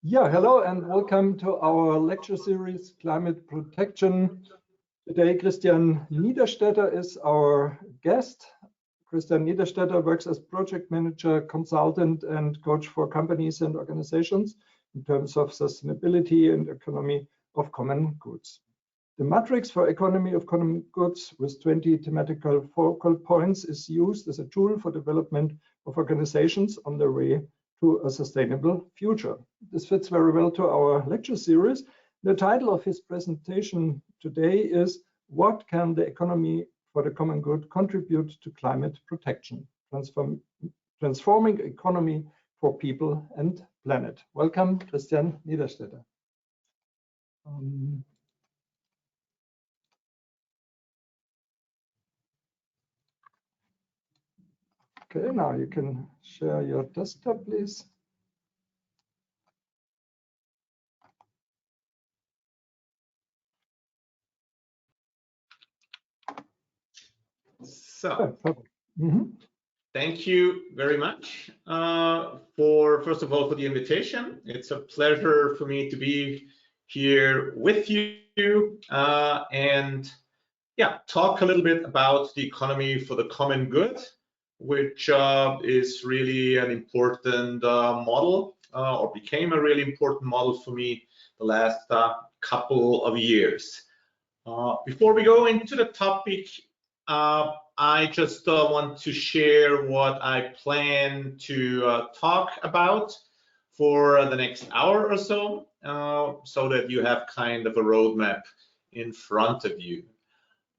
Yeah, hello and welcome to our lecture series, Climate Protection. Today, Christian Niederstätter is our guest. Christian Niederstätter works as project manager, consultant, and coach for companies and organizations in terms of sustainability and economy of common goods. The matrix for economy of common goods with 20 thematical focal points is used as a tool for development of organizations on their way to a sustainable future. This fits very well to our lecture series. The title of his presentation today is "What can the economy for the common good contribute to climate protection? Transforming economy for people and planet." Welcome, Christian Niederstätter. Okay, now you can share your desktop, please. So, thank you very much first of all, for the invitation. It's a pleasure for me to be here with you and talk a little bit about the economy for the common good, which is really an important model or became a really important model for me the last couple of years. Before we go into the topic, I just want to share what I plan to talk about for the next hour or so, so that you have kind of a roadmap in front of you.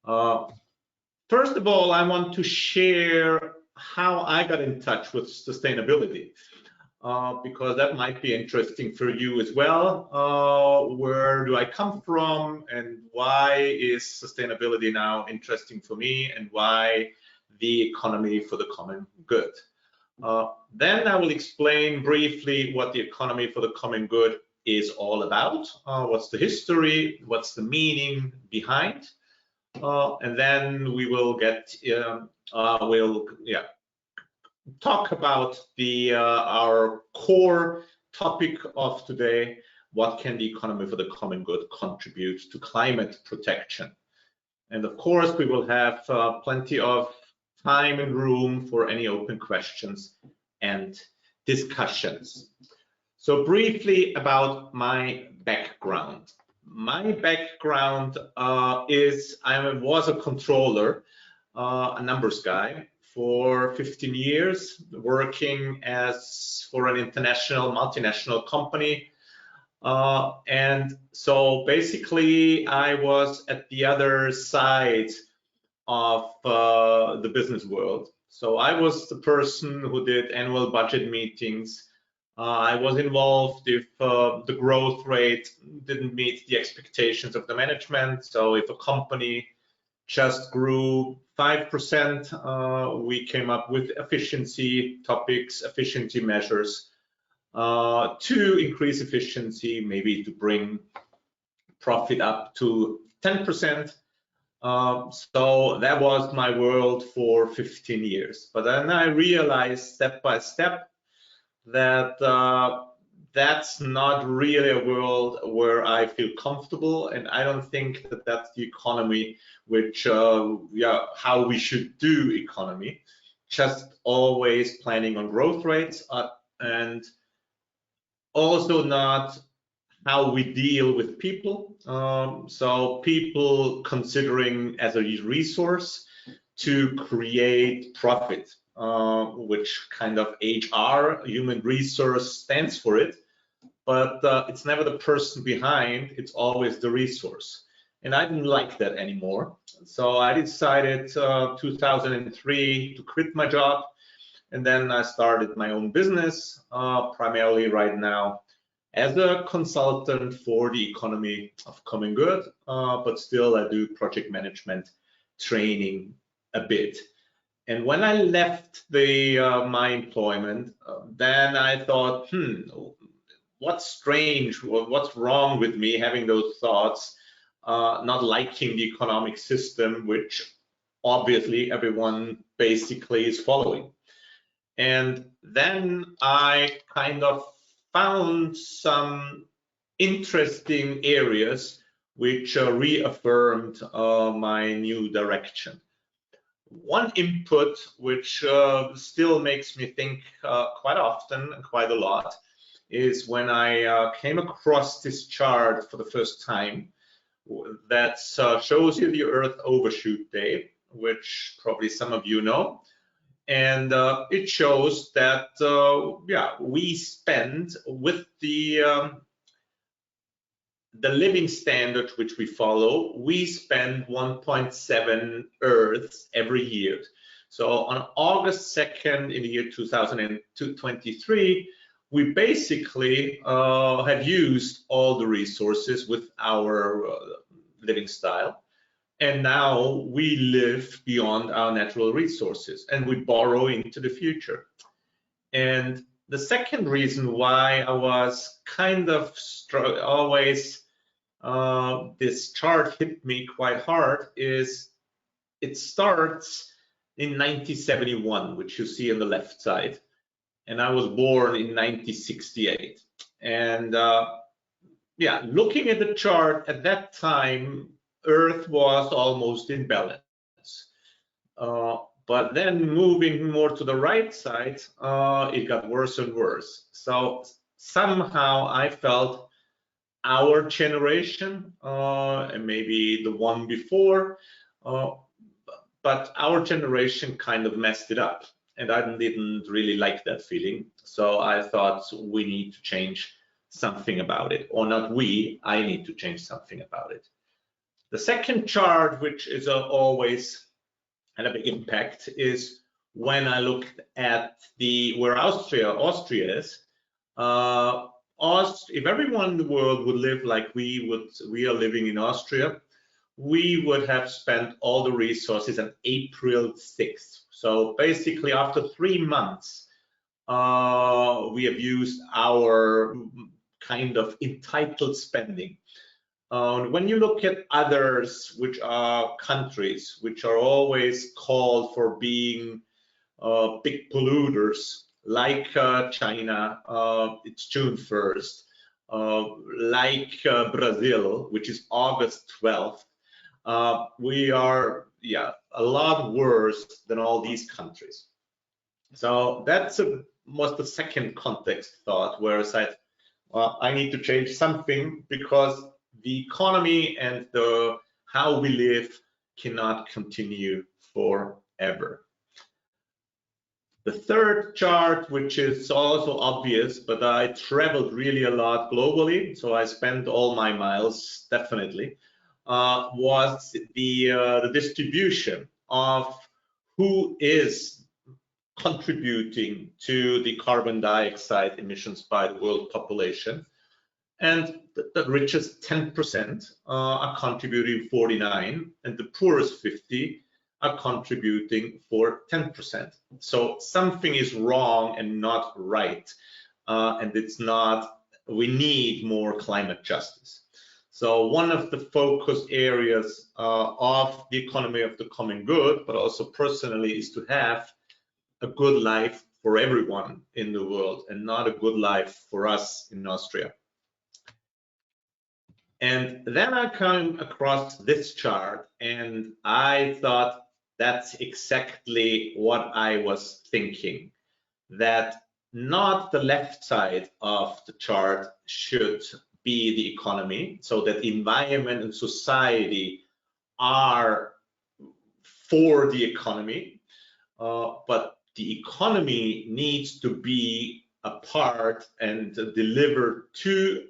First of all, I want to share how I got in touch with sustainability, because that might be interesting for you as well. Where do I come from, and why is sustainability now interesting for me, and why the economy for the common good? Then I will explain briefly what the economy for the common good is all about, what's the history, what's the meaning behind, and then we will talk about our core topic of today: what can the economy for the common good contribute to climate protection? And of course, we will have plenty of time and room for any open questions and discussions. So briefly about my background. My background is I was a controller, a numbers guy, for 15 years, working for an international multinational company. And so basically I was at the other side of the business world. So I was the person who did annual budget meetings. I was involved if the growth rate didn't meet the expectations of the management. So if a company just grew 5%, we came up with efficiency topics, efficiency measures to increase efficiency, maybe to bring profit up to 10%. So that was my world for 15 years. But then I realized step by step that that's not really a world where I feel comfortable, and I don't think that that's the economy which how we should do economy. Just always planning on growth rates and also not how we deal with people. So people considering as a resource to create profit, which kind of HR, human resource, stands for it. But it's never the person behind, it's always the resource. And I didn't like that anymore. So I decided 2003 to quit my job. And then I started my own business, primarily right now as a consultant for the economy of common good, but still I do project management training a bit. And when I left my employment, then I thought, what's strange, what's wrong with me having those thoughts, not liking the economic system, which obviously everyone basically is following. And then I kind of found some interesting areas which reaffirmed my new direction. One input which still makes me think quite often and quite a lot is when I came across this chart for the first time that shows you the Earth overshoot day, which probably some of you know. And it shows that yeah, we spend with the living standard which we follow, we spend 1.7 Earths every year. So on August 2nd in the year 2023, we basically have used all the resources with our living style. And now we live beyond our natural resources and we borrow into the future. And the second reason why I was kind of always this chart hit me quite hard is it starts in 1971, which you see on the left side. And I was born in 1968. And yeah, looking at the chart at that time, Earth was almost in balance. But then moving more to the right side, it got worse and worse. So somehow I felt our generation, and maybe the one before, but our generation kind of messed it up. And I didn't really like that feeling. So I thought we need to change something about it. Or not we, I need to change something about it. The second chart, which is always had a big impact, is when I looked at where Austria is. If everyone in the world would live like we are living in Austria, we would have spent all the resources on April 6th. So basically after 3 months, we have used our kind of entitled spending. When you look at others, which are countries, which are always called for being big polluters, like China, it's June 1st, like Brazil, which is August 12th, we are, yeah, a lot worse than all these countries. So that's was the second context thought, where I said, well, I need to change something because the economy and how we live cannot continue forever. The third chart, which is also obvious, but I traveled really a lot globally, so I spent all my miles definitely, was the distribution of who is contributing to the carbon dioxide emissions by the world population. And the richest 10% are contributing 49%, and the poorest 50% are contributing for 10%. So something is wrong and not right, and it's not. We need more climate justice. So one of the focus areas of the economy of the common good, but also personally, is to have a good life for everyone in the world and not a good life for us in Austria. And then I came across this chart and I thought that's exactly what I was thinking, that not the left side of the chart should be the economy, so that the environment and society are for the economy, but the economy needs to be a part and deliver to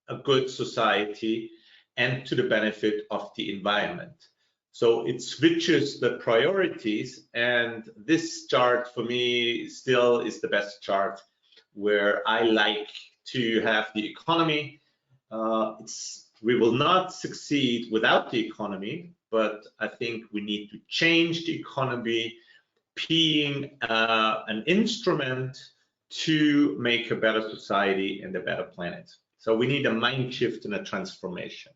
a good society and to the benefit of the environment. So it switches the priorities, and this chart for me still is the best chart, where I like to have the economy. We will not succeed without the economy, but I think we need to change the economy being an instrument to make a better society and a better planet. So we need a mind shift and a transformation.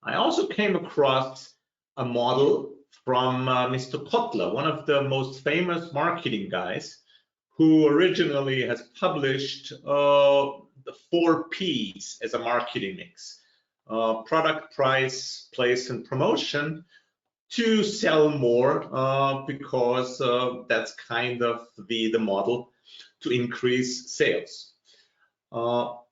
I also came across a model from Mr. Kotler, one of the most famous marketing guys, who originally has published the 4 Ps as a marketing mix: product, price, place, and promotion, to sell more because that's kind of the model to increase sales.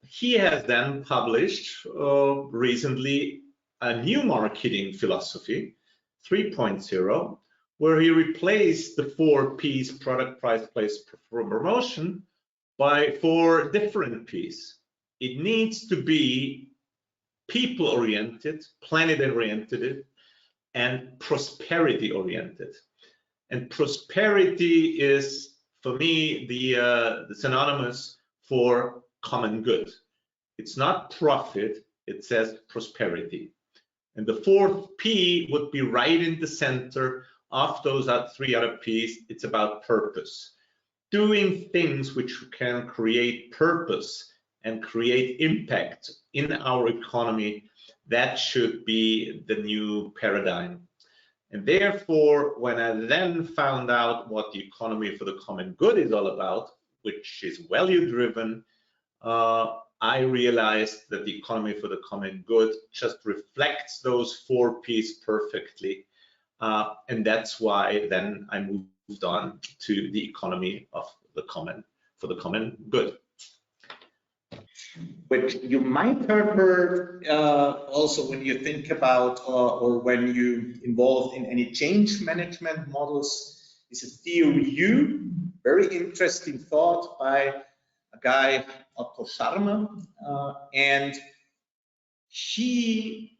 He has then published recently a new marketing philosophy, 3.0, where he replaced the 4 Ps, product, price, place, promotion, by 4 different Ps. It needs to be people-oriented, planet-oriented, and prosperity-oriented. And prosperity is, for me, the synonymous for common good. It's not profit, it says prosperity. And the 4th P would be right in the center of those 3 other Ps. It's about purpose. Doing things which can create purpose and create impact in our economy, that should be the new paradigm. And therefore, when I then found out what the economy for the common good is all about, which is value-driven, I realized that the economy for the common good just reflects those 4 Ps perfectly. And that's why then I moved on to the economy of the common, for the common good. Which you might have heard also when you think about or when you involved in any change management models, is a theory U, very interesting thought by a guy, Otto Scharmer, and he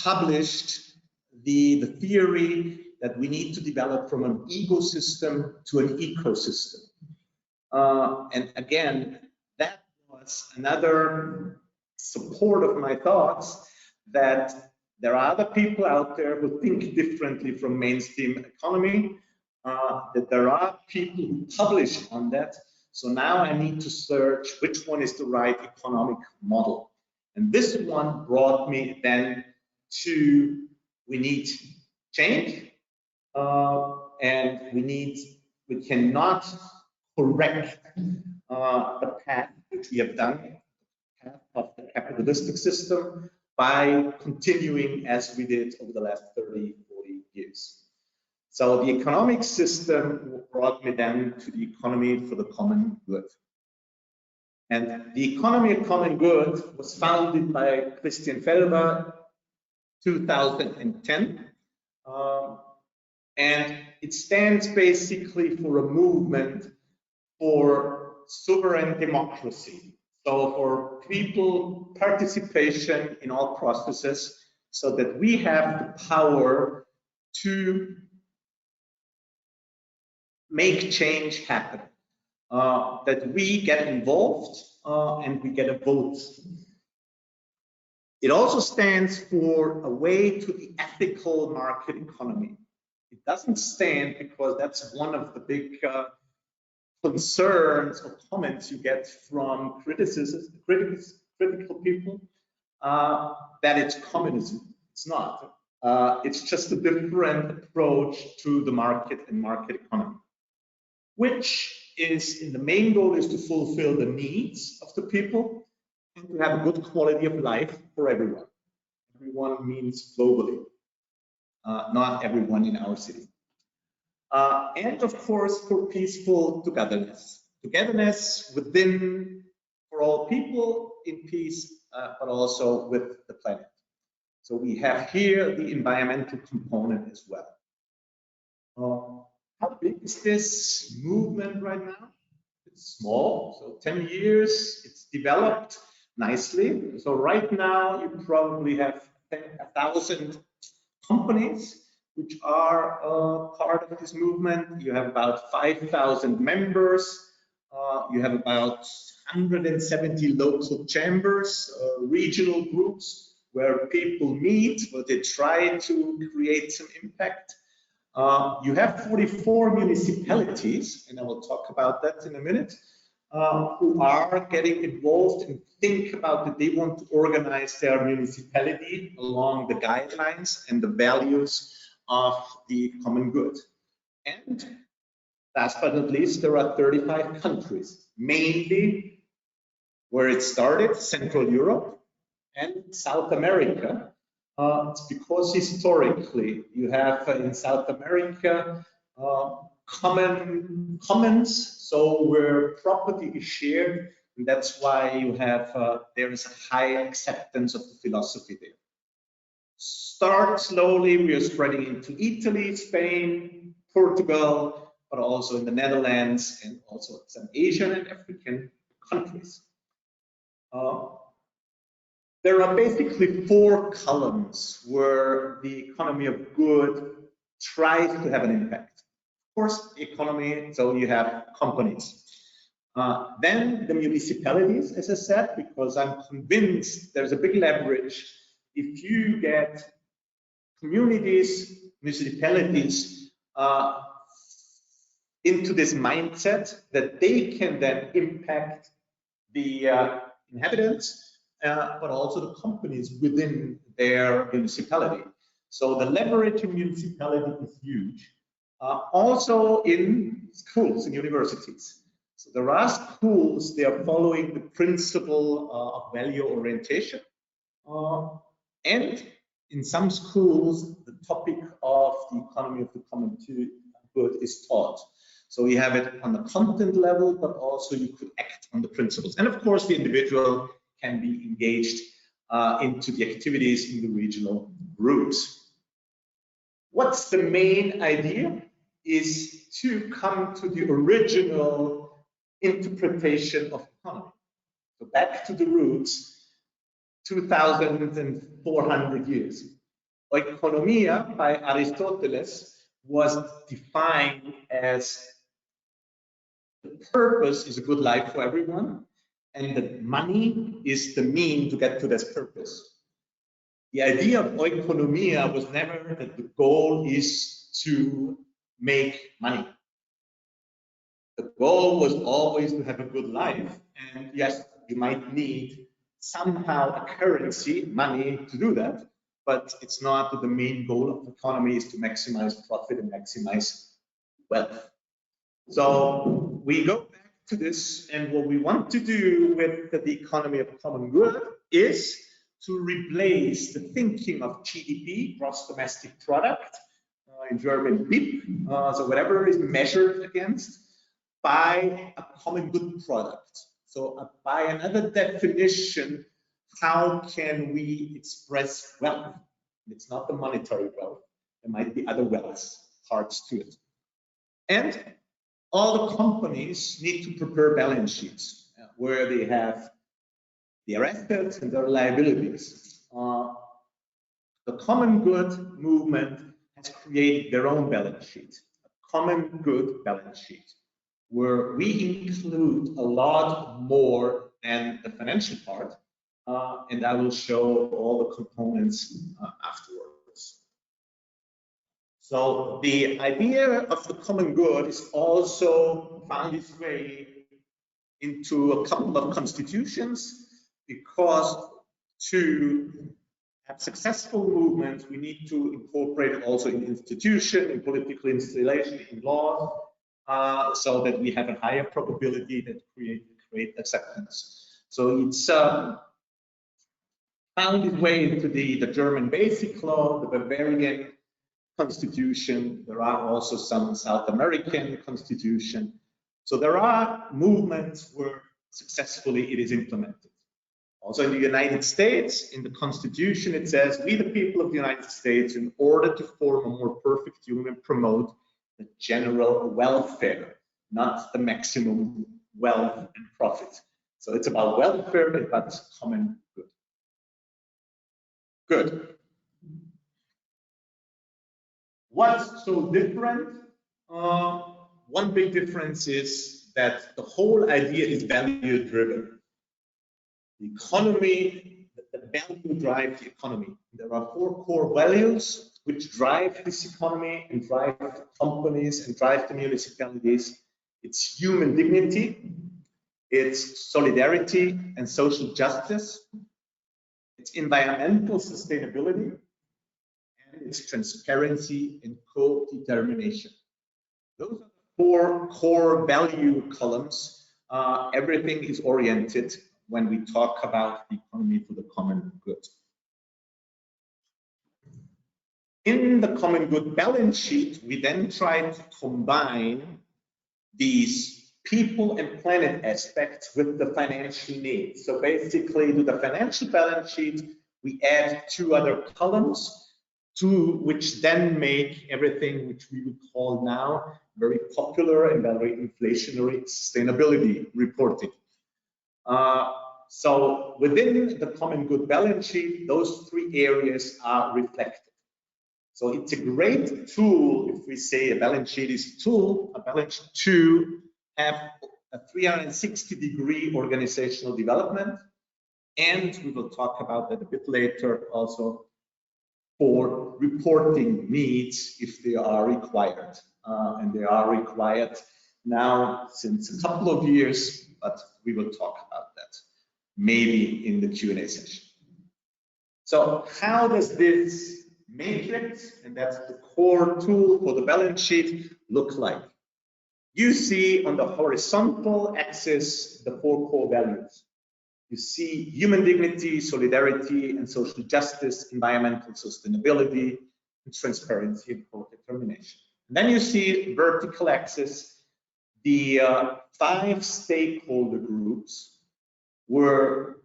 published the theory that we need to develop from an ecosystem to an ecosystem. And again, that was another support of my thoughts that there are other people out there who think differently from mainstream economy, that there are people who publish on that. So now I need to search which one is the right economic model. And this one brought me then to, we need change, and we cannot correct the path which we have done, the path of the capitalistic system, by continuing as we did over the last 30, 40 years. So the economic system brought me then to the economy for the common good. And the economy of common good was founded by Christian Felber, 2010. And it stands basically for a movement for sovereign democracy. So for people participation in all processes, so that we have the power to make change happen, that we get involved and we get a vote. It also stands for a way to the ethical market economy. It doesn't stand, because that's one of the big concerns or comments you get from critical people, that it's communism. It's not. It's just a different approach to the market and market economy, which is, in the main goal is to fulfill the needs of the people and to have a good quality of life for everyone. Everyone means globally, not everyone in our city. And of course, for peaceful togetherness. Togetherness within, for all people in peace, but also with the planet. So we have here the environmental component as well. How big is this movement right now? It's small, so 10 years, it's developed nicely. So right now you probably have 1,000 companies which are part of this movement. You have about 5,000 members. You have about 170 local chambers, regional groups where people meet, where they try to create some impact. You have 44 municipalities, and I will talk about that in a minute, who are getting involved and think about that they want to organize their municipality along the guidelines and the values of the common good. And Last but not least, there are 35 countries, mainly where it started, Central Europe and South America. It's because historically you have in South America commons, so where property is shared, and that's why you have there is a high acceptance of the philosophy there. Start slowly, we are spreading into Italy, Spain, Portugal, but also in the Netherlands and also some Asian and African countries. There are basically 4 columns where the economy of good tries to have an impact. Of course, economy, so you have companies. Then the municipalities, as I said, because I'm convinced there's a big leverage if you get communities, municipalities into this mindset that they can then impact the inhabitants, but also the companies within their municipality. So the leverage in municipality is huge. Also in schools and universities. So there are schools, they are following the principle of value orientation. And in some schools, the topic of the economy of the common good is taught. So you have it on the content level, but also you could act on the principles. And of course, the individual can be engaged into the activities in the regional groups. What's the main idea? Is to come to the original interpretation of economy. So back to the roots, 2,400 years. Oikonomia by Aristoteles was defined as the purpose is a good life for everyone, and that money is the mean to get to this purpose. The idea of oikonomia was never that the goal is to make money. The goal was always to have a good life, and yes, you might need somehow a currency, money, to do that, but it's not that the main goal of the economy is to maximize profit and maximize wealth. So we go back to this, and what we want to do with the economy of common good is to replace the thinking of GDP, gross domestic product, in German BIP, so whatever is measured against, by a common good product. So by another definition, how can we express wealth? It's not the monetary wealth. There might be other wealth parts to it. And all the companies need to prepare balance sheets where they have their assets and their liabilities. The common good movement has created their own balance sheet, a common good balance sheet, where we include a lot more than the financial part, and I will show all the components afterwards. So the idea of the common good is also found its way into a couple of constitutions, because to have successful movements, we need to incorporate it also in institution, in political installation, in law, so that we have a higher probability that create acceptance. So it's found its way into the German Basic Law, the Bavarian Constitution. There are also some South American Constitution. So there are movements where successfully it is implemented. Also in the United States, in the Constitution, it says, we the people of the United States, in order to form a more perfect union, promote the general welfare, not the maximum wealth and profit. So it's about welfare, but common good. Good. What's so different? One big difference is that the whole idea is value driven. The economy, the value drives the economy. There are 4 core values which drive this economy and drive the companies and drive the municipalities. It's human dignity, it's solidarity and social justice, it's environmental sustainability, and it's transparency and co-determination. Those are the 4 core value columns, everything is oriented when we talk about the economy for the common good. In the common good balance sheet, we then try to combine these people and planet aspects with the financial needs. So basically, to the financial balance sheet, we add 2 other columns, which then make everything which we would call now very popular and very inflationary sustainability reporting. So within the common good balance sheet, those 3 areas are reflected. So it's a great tool if we say a balance sheet is a tool, a balance sheet to have a 360-degree organizational development. And we will talk about that a bit later also for reporting needs if they are required. And they are required now since a couple of years, but we will talk about that maybe in the Q&A session. So how does this matrix, and that's the core tool for the balance sheet, look like? You see on the horizontal axis the 4 core values. You see human dignity, solidarity, and social justice, environmental sustainability, and transparency and co-determination. Then you see vertical axis, the 5 stakeholder groups where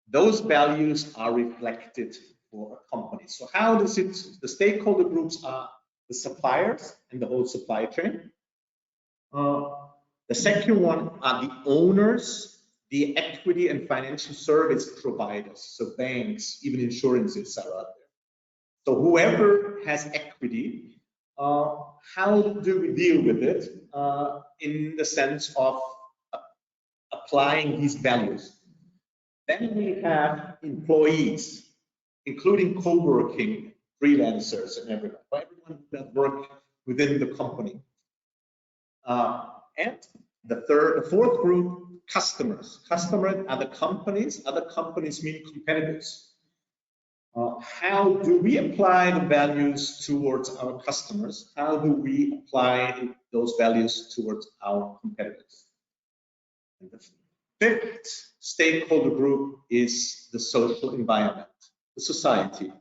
those values are reflected for a company. So how does it, the stakeholder groups are the suppliers and the whole supply chain. The second one are the owners, the equity and financial service providers, so banks, even insurances are out there. So whoever has equity, how do we deal with it in the sense of applying these values? Then we have employees, including co-working, freelancers, and everyone that work within the company. And the 4th group, customers. Customers are the companies. Other companies mean competitors. How do we apply the values towards our customers? How do we apply those values towards our competitors? And the 5th stakeholder group is the social environment, the society.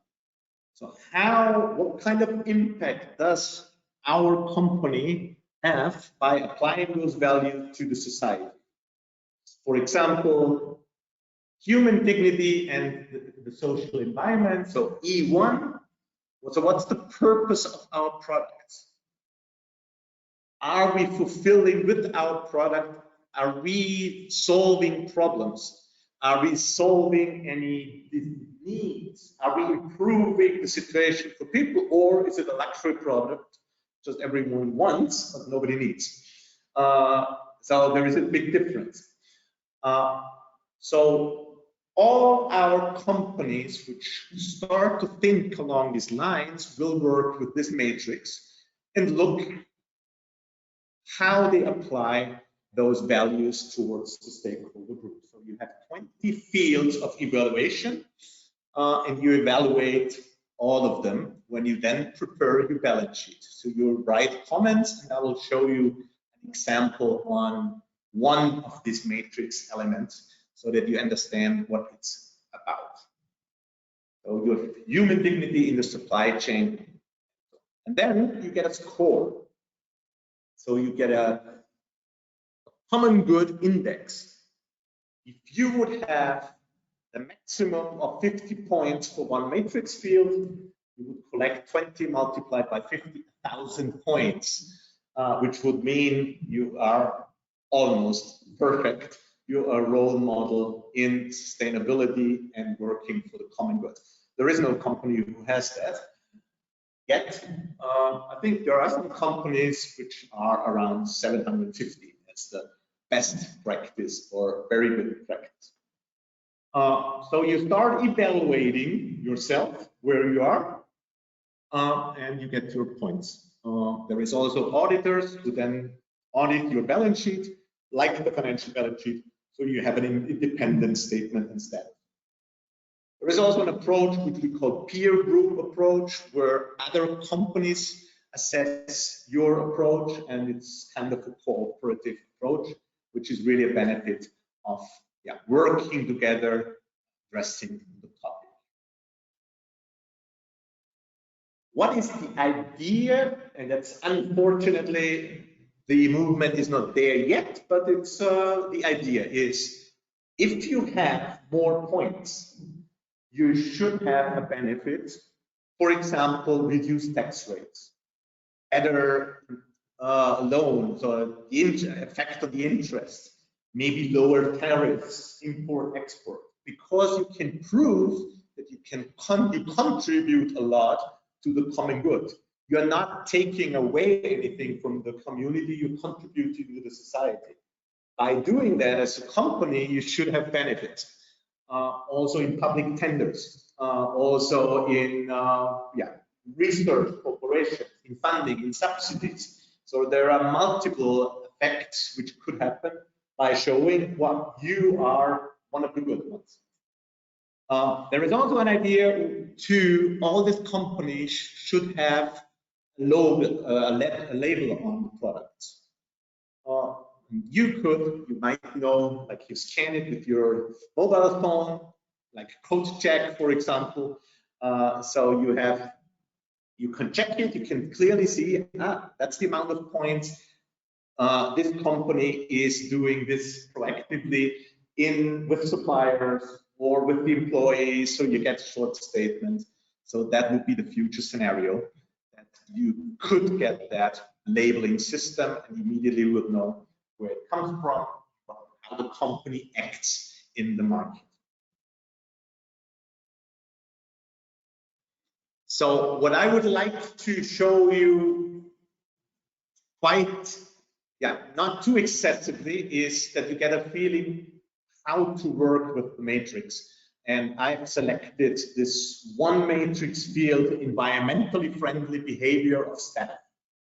So what kind of impact does our company have by applying those values to the society? For example, human dignity and the social environment, so E1. So what's the purpose of our products? Are we fulfilling with our product? Are we solving problems? Are we solving any needs? Are we improving the situation for people, or is it a luxury product just everyone wants but nobody needs? So there is a big difference. So all our companies which start to think along these lines will work with this matrix and look how they apply those values towards the stakeholder group. So you have 20 fields of evaluation, and you evaluate all of them when you then prepare your balance sheet. So you write comments, and I will show you an example on one of these matrix elements so that you understand what it's about. So you have human dignity in the supply chain, and then you get a score. So you get a common good index. If you would have the maximum of 50 points for one matrix field, you would collect 20 multiplied by 50,000 points, which would mean you are almost perfect. You are a role model in sustainability and working for the common good. There is no company who has that yet. I think there are some companies which are around 750. That's the best practice or very good practice. So you start evaluating yourself where you are, and you get your points. There is also auditors who then audit your balance sheet, like the financial balance sheet, so you have an independent statement instead. There is also an approach which we call peer group approach, where other companies assess your approach, and it's kind of a cooperative approach, which is really a benefit of working together, addressing the topic. What is the idea? And that's unfortunately the movement is not there yet, but it's the idea is if you have more points, you should have a benefit. For example, reduced tax rates, better loans, or the effect of the interest, maybe lower tariffs, import, export, because you can prove that you can contribute a lot to the common good. You're not taking away anything from the community, you're contributing to the society. By doing that as a company, you should have benefits. Also in public tenders, also in research corporations, in funding, in subsidies. So there are multiple effects which could happen by showing what you are one of the good ones. There is also an idea to all these companies should have a label on the products. You might know, like you scan it with your mobile phone, like code check, for example. So you can check it, you can clearly see, that's the amount of points. This company is doing this proactively with suppliers or with the employees, so you get a short statement. So that would be the future scenario, that you could get that labeling system and immediately would know where it comes from, how the company acts in the market. So what I would like to show you not too excessively is that you get a feeling how to work with the matrix. And I've selected this one matrix field, environmentally friendly behavior of staff,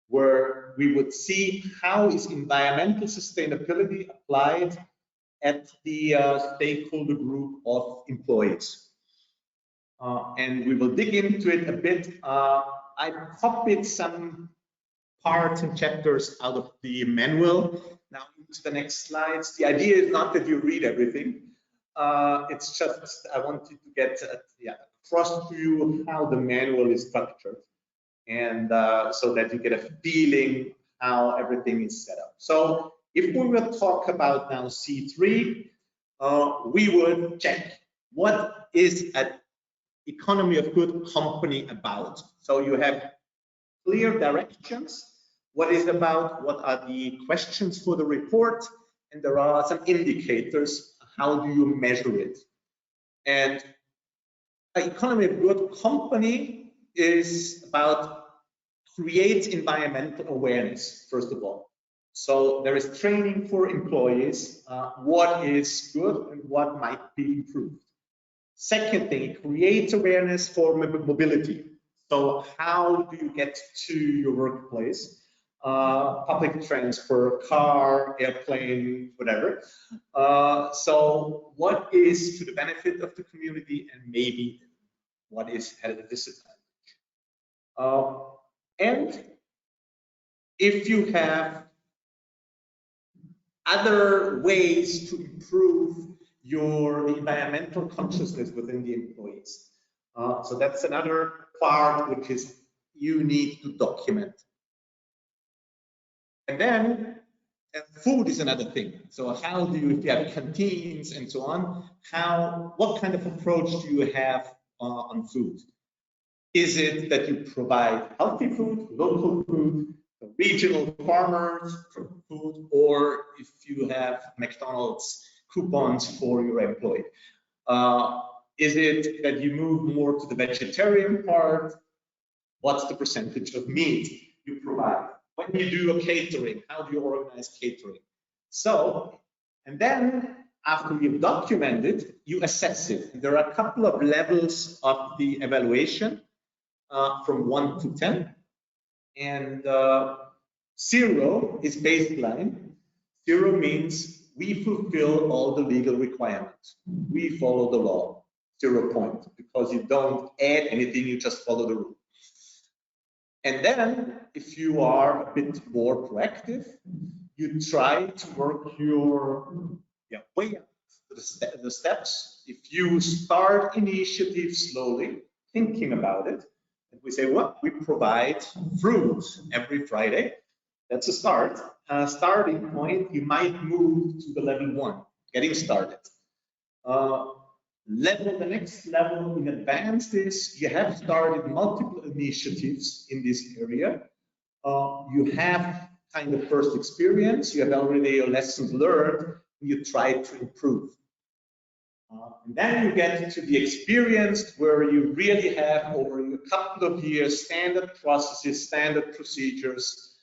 where we would see how is environmental sustainability applied at the stakeholder group of employees. And we will dig into it a bit. I copied some parts and chapters out of the manual. Now into the next slides. The idea is not that you read everything. It's just I wanted to get across to you how the manual is structured, and so that you get a feeling how everything is set up. So if we will talk about now C3, we would check what is an economy of good company about. So you have clear directions. What is about, what are the questions for the report, and there are some indicators. How do you measure it? And an economy of good company is about create environmental awareness, first of all. So there is training for employees, what is good and what might be improved. Second thing, it creates awareness for mobility. So how do you get to your workplace? Public transfer, car, airplane, whatever. So what is to the benefit of the community, and maybe what is at a disadvantage? And if you have other ways to improve your environmental consciousness within the employees. So that's another part which is you need to document. And then food is another thing. So how do you, if you have canteens and so on, what kind of approach do you have on food? Is it that you provide healthy food, local food, regional farmers food, or if you have McDonald's coupons for your employee? Is it that you move more to the vegetarian part? What's the percentage of meat you provide? When you do a catering, how do you organize catering? So, and then after you've documented, you assess it. And there are a couple of levels of the evaluation from 1 to 10. And 0 is baseline. 0 means we fulfill all the legal requirements. We follow the law. 0 point, because you don't add anything, you just follow the rule. And then, if you are a bit more proactive, you try to work your way up the steps. If you start initiatives slowly, thinking about it, and we say, well, we provide fruits every Friday. That's a start. Starting point, you might move to the level 1, getting started. The next level in advance is you have started multiple initiatives in this area. You have kind of first experience, you have already your lessons learned, you try to improve. And then you get to the experience where you really have over a couple of years standard processes, standard procedures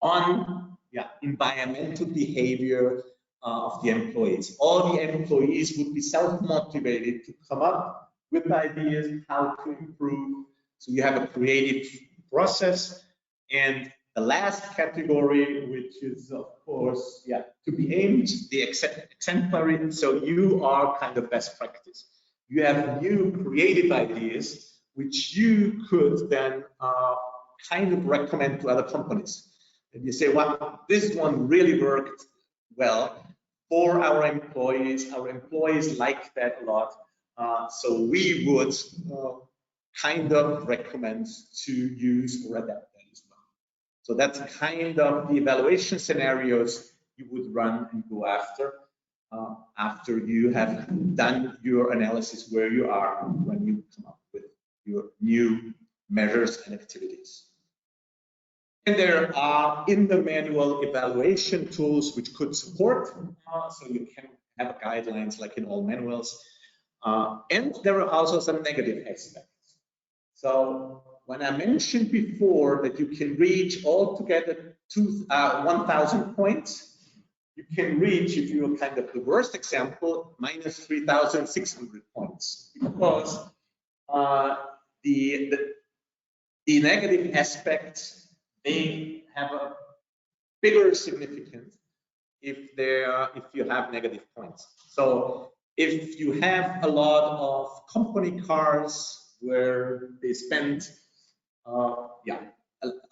on environmental behavior of the employees. All the employees would be self-motivated to come up with ideas how to improve. So you have a creative process. And the last category, which is of course, to be aimed, the exemplary. So you are kind of best practice. You have new creative ideas, which you could then kind of recommend to other companies. And you say, well, this one really worked well for our employees. Our employees like that a lot. So we would kind of recommend to use or adapt that as well. So that's kind of the evaluation scenarios you would run and go after you have done your analysis where you are when you come up with your new measures and activities. And there are in the manual evaluation tools which could support, so you can have guidelines like in all manuals. And there are also some negative aspects. So when I mentioned before that you can reach altogether 1,000 points, you can reach, if you're kind of the worst example, minus 3,600 points, because the negative aspects, they have a bigger significance if you have negative points. So if you have a lot of company cars where they spend having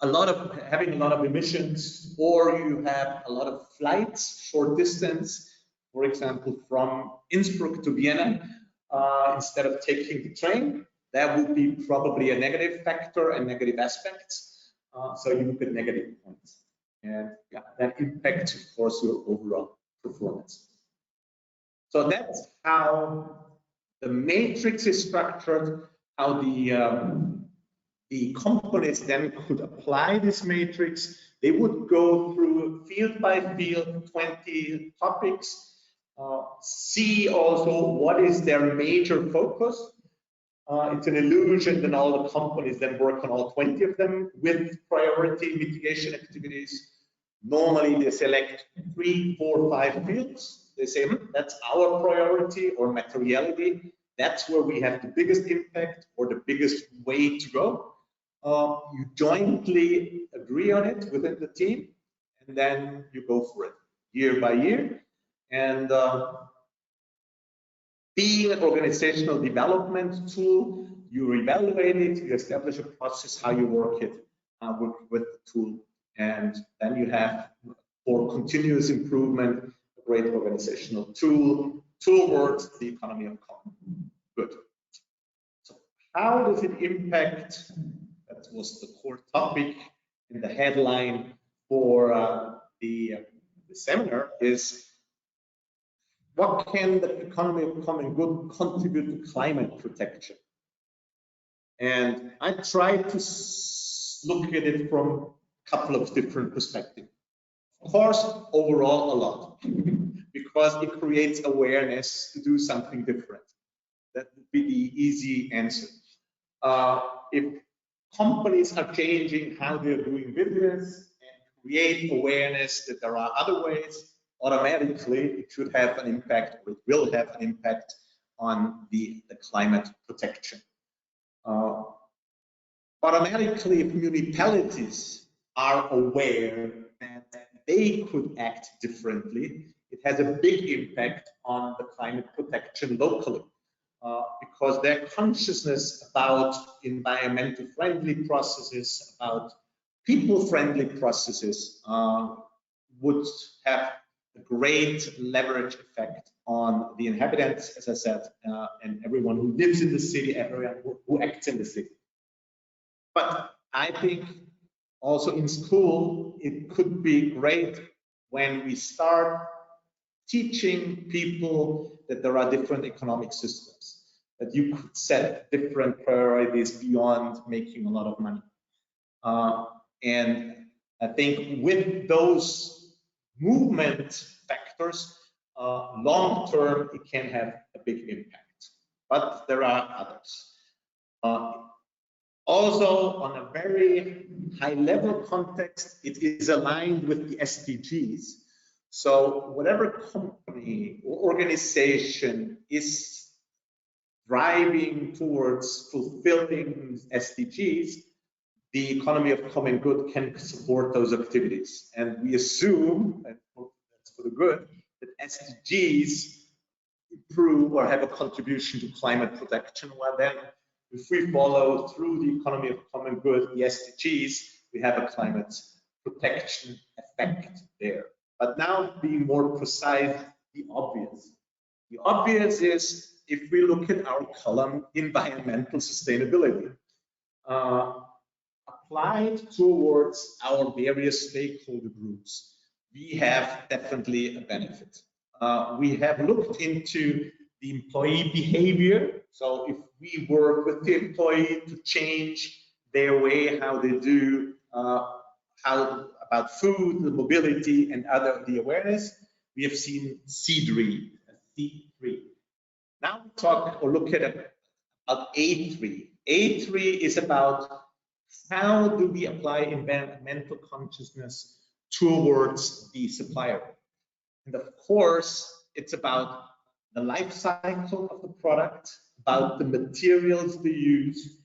a lot of emissions, or you have a lot of flights, short distance, for example, from Innsbruck to Vienna, instead of taking the train, that would be probably a negative factor and negative aspects. So you look at negative points, and that impacts, of course, your overall performance. So that's how the matrix is structured, how the companies then could apply this matrix. They would go through field by field, 20 topics, see also what is their major focus. It's an illusion that all the companies then work on all 20 of them with priority mitigation activities. Normally they select 3, 4, 5 fields. They say, that's our priority or materiality. That's where we have the biggest impact or the biggest way to go. You jointly agree on it within the team, and then you go for it year by year. And being an organizational development tool, you evaluate it, you establish a process, how you work it with the tool, and then you have, for continuous improvement, a great organizational tool towards the economy of common good. So how does it impact? That was the core topic in the headline for the seminar, is what can the economy of common good contribute to climate protection? And I tried to look at it from a couple of different perspectives. Of course, overall a lot, because it creates awareness to do something different. That would be the easy answer. If companies are changing how they're doing business and create awareness that there are other ways, automatically it should have an impact, or it will have an impact on the climate protection. Automatically, if municipalities are aware that they could act differently, it has a big impact on the climate protection locally. because their consciousness about environmental friendly processes, about people friendly processes would have a great leverage effect on the inhabitants, as I said, and everyone who lives in the city, everyone who acts in the city. But I think also in school, it could be great when we start teaching people that there are different economic systems, that you could set different priorities beyond making a lot of money. And I think with those movement factors, long term, it can have a big impact. But there are others. Also, on a very high level context, it is aligned with the SDGs. So whatever company or organization is driving towards fulfilling SDGs, the economy of common good can support those activities. And we assume, and that's for the good, that SDGs improve or have a contribution to climate protection. Well, then, if we follow through the economy of common good, the SDGs, we have a climate protection effect there. But now, being more precise, the obvious. The obvious is, if we look at our column, environmental sustainability, applied towards our various stakeholder groups, we have definitely a benefit. We have looked into the employee behavior. So if we work with the employee to change their way, how they do, how about food, the mobility, and the awareness, we have seen C3. Now we talk or look at about A3. A3 is about how do we apply environmental consciousness towards the supplier. And of course, it's about the life cycle of the product, about the materials they use,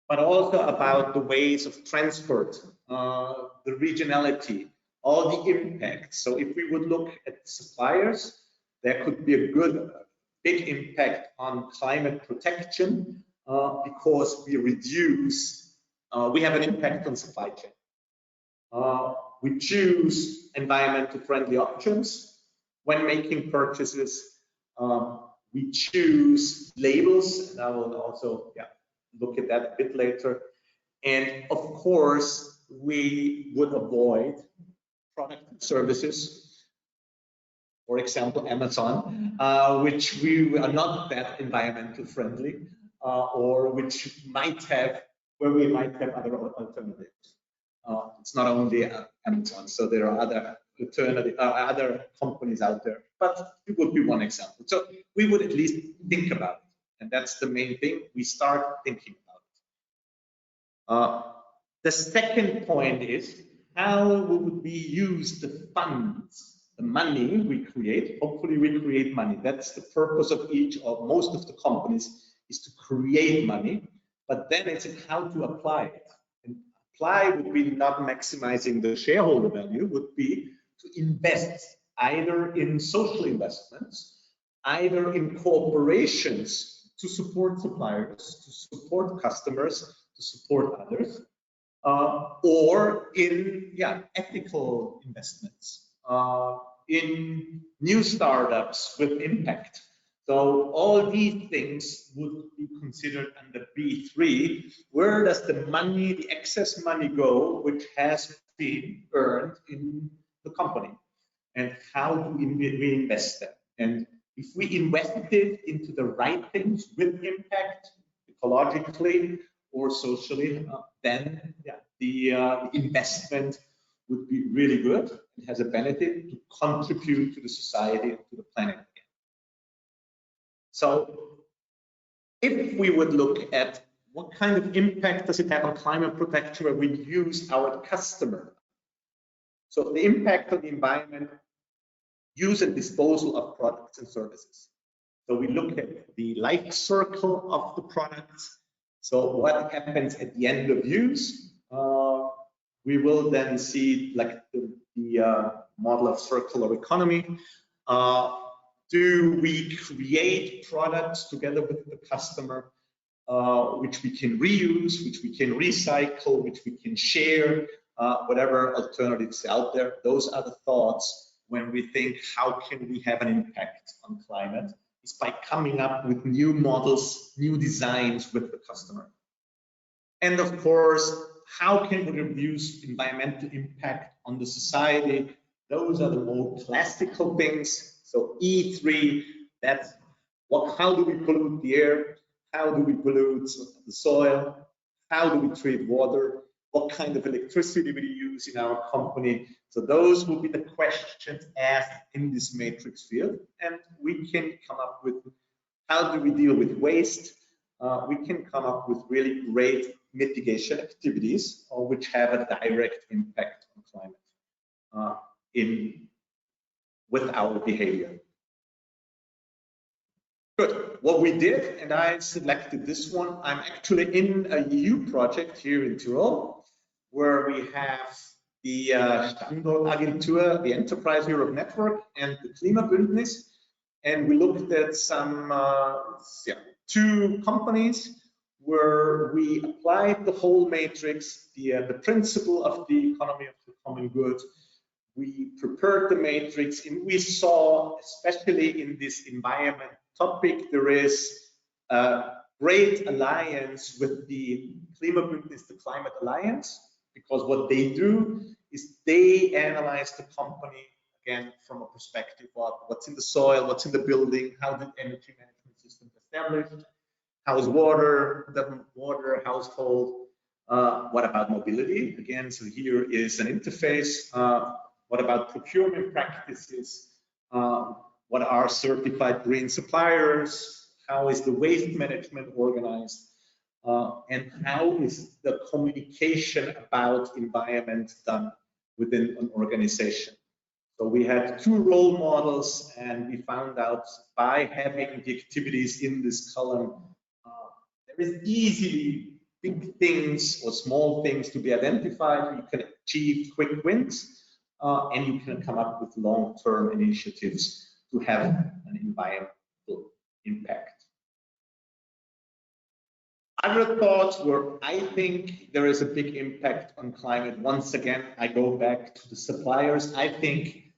but also about the ways of transport, the regionality, all the impacts. So if we would look at suppliers, there could be a big impact on climate protection because we reduce, we have an impact on supply chain. We choose environmental friendly options when making purchases. We choose labels, and I will also look at that a bit later. And of course, we would avoid product and services, for example, Amazon, which we are not that environmental friendly, or which might have, where we might have other alternatives. It's not only Amazon, so there are other other companies out there, but it would be one example. So we would at least think about it, and that's the main thing. We start thinking about it. The second point is how would we use the funds, the money we create. Hopefully, we create money. That's the purpose of each or most of the companies, is to create money. But then it's how to apply it. And apply would be not maximizing the shareholder value, would be to invest either in social investments, either in corporations to support suppliers, to support customers, to support others, or in ethical investments, in new startups with impact. So all these things would be considered under B3. Where does the money, the excess money go, which has been earned in the company? And how do we invest that? And if we invested into the right things with impact, ecologically or socially, then the investment would be really good. It has a benefit to contribute to the society and to the planet again. So if we would look at what kind of impact does it have on climate protection where we use our customer? So the impact on the environment, use and disposal of products and services. So we look at the life circle of the products. So what happens at the end of use? We will then see like the model of circular economy. Do we create products together with the customer which we can reuse, which we can recycle, which we can share, whatever alternatives out there? Those are the thoughts when we think how can we have an impact on climate, is by coming up with new models, new designs with the customer. And of course, how can we reduce environmental impact on the society? Those are the more classical things. So E3, that's how do we pollute the air? How do we pollute the soil? How do we treat water? What kind of electricity we use in our company? So those will be the questions asked in this matrix field. And we can come up with how do we deal with waste? We can come up with really great mitigation activities which have a direct impact on climate with our behavior. Good. What we did, and I selected this one, I'm actually in a EU project here in Tyrol, where we have the Standortagentur, the Enterprise Europe Network, and the Klimabündnis, and we looked at some 2 companies where we applied the whole matrix, the principle of the economy of the common good. We prepared the matrix, and we saw, especially in this environment topic, there is a great alliance with the Klimabündnis, the Climate Alliance, because what they do is they analyze the company again from a perspective of what's in the soil, what's in the building, how the energy management system is established, how is water, household, what about mobility? Again, so here is an interface. What about procurement practices? What are certified green suppliers? How is the waste management organized? And how is the communication about environment done within an organization? So we had 2 role models, and we found out by having the activities in this column, there is easily big things or small things to be identified. You can achieve quick wins, and you can come up with long-term initiatives to have an environmental impact. Other thoughts where I think there is a big impact on climate. Once again, I go back to the suppliers. I think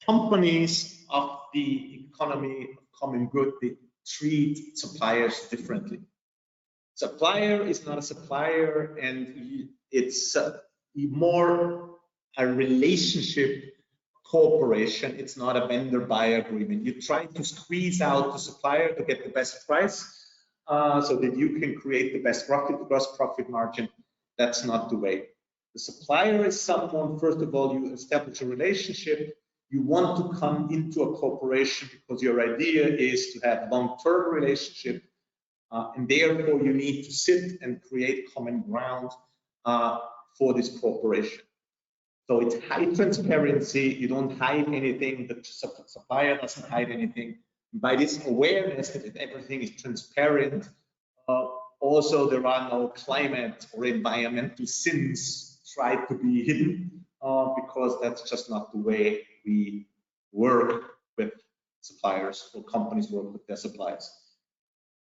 companies of the economy of common good, they treat suppliers differently. Supplier is not a supplier, and it's more a relationship cooperation. It's not a vendor-buyer agreement. You try to squeeze out the supplier to get the best price so that you can create the best gross profit margin. That's not the way. The supplier is someone, first of all, you establish a relationship. You want to come into a cooperation because your idea is to have long-term relationship, and therefore you need to sit and create common ground for this cooperation. So it's high transparency. You don't hide anything. The supplier doesn't hide anything. By this awareness that everything is transparent, also there are no climate or environmental sins tried to be hidden, because that's just not the way we work with suppliers, or companies work with their suppliers.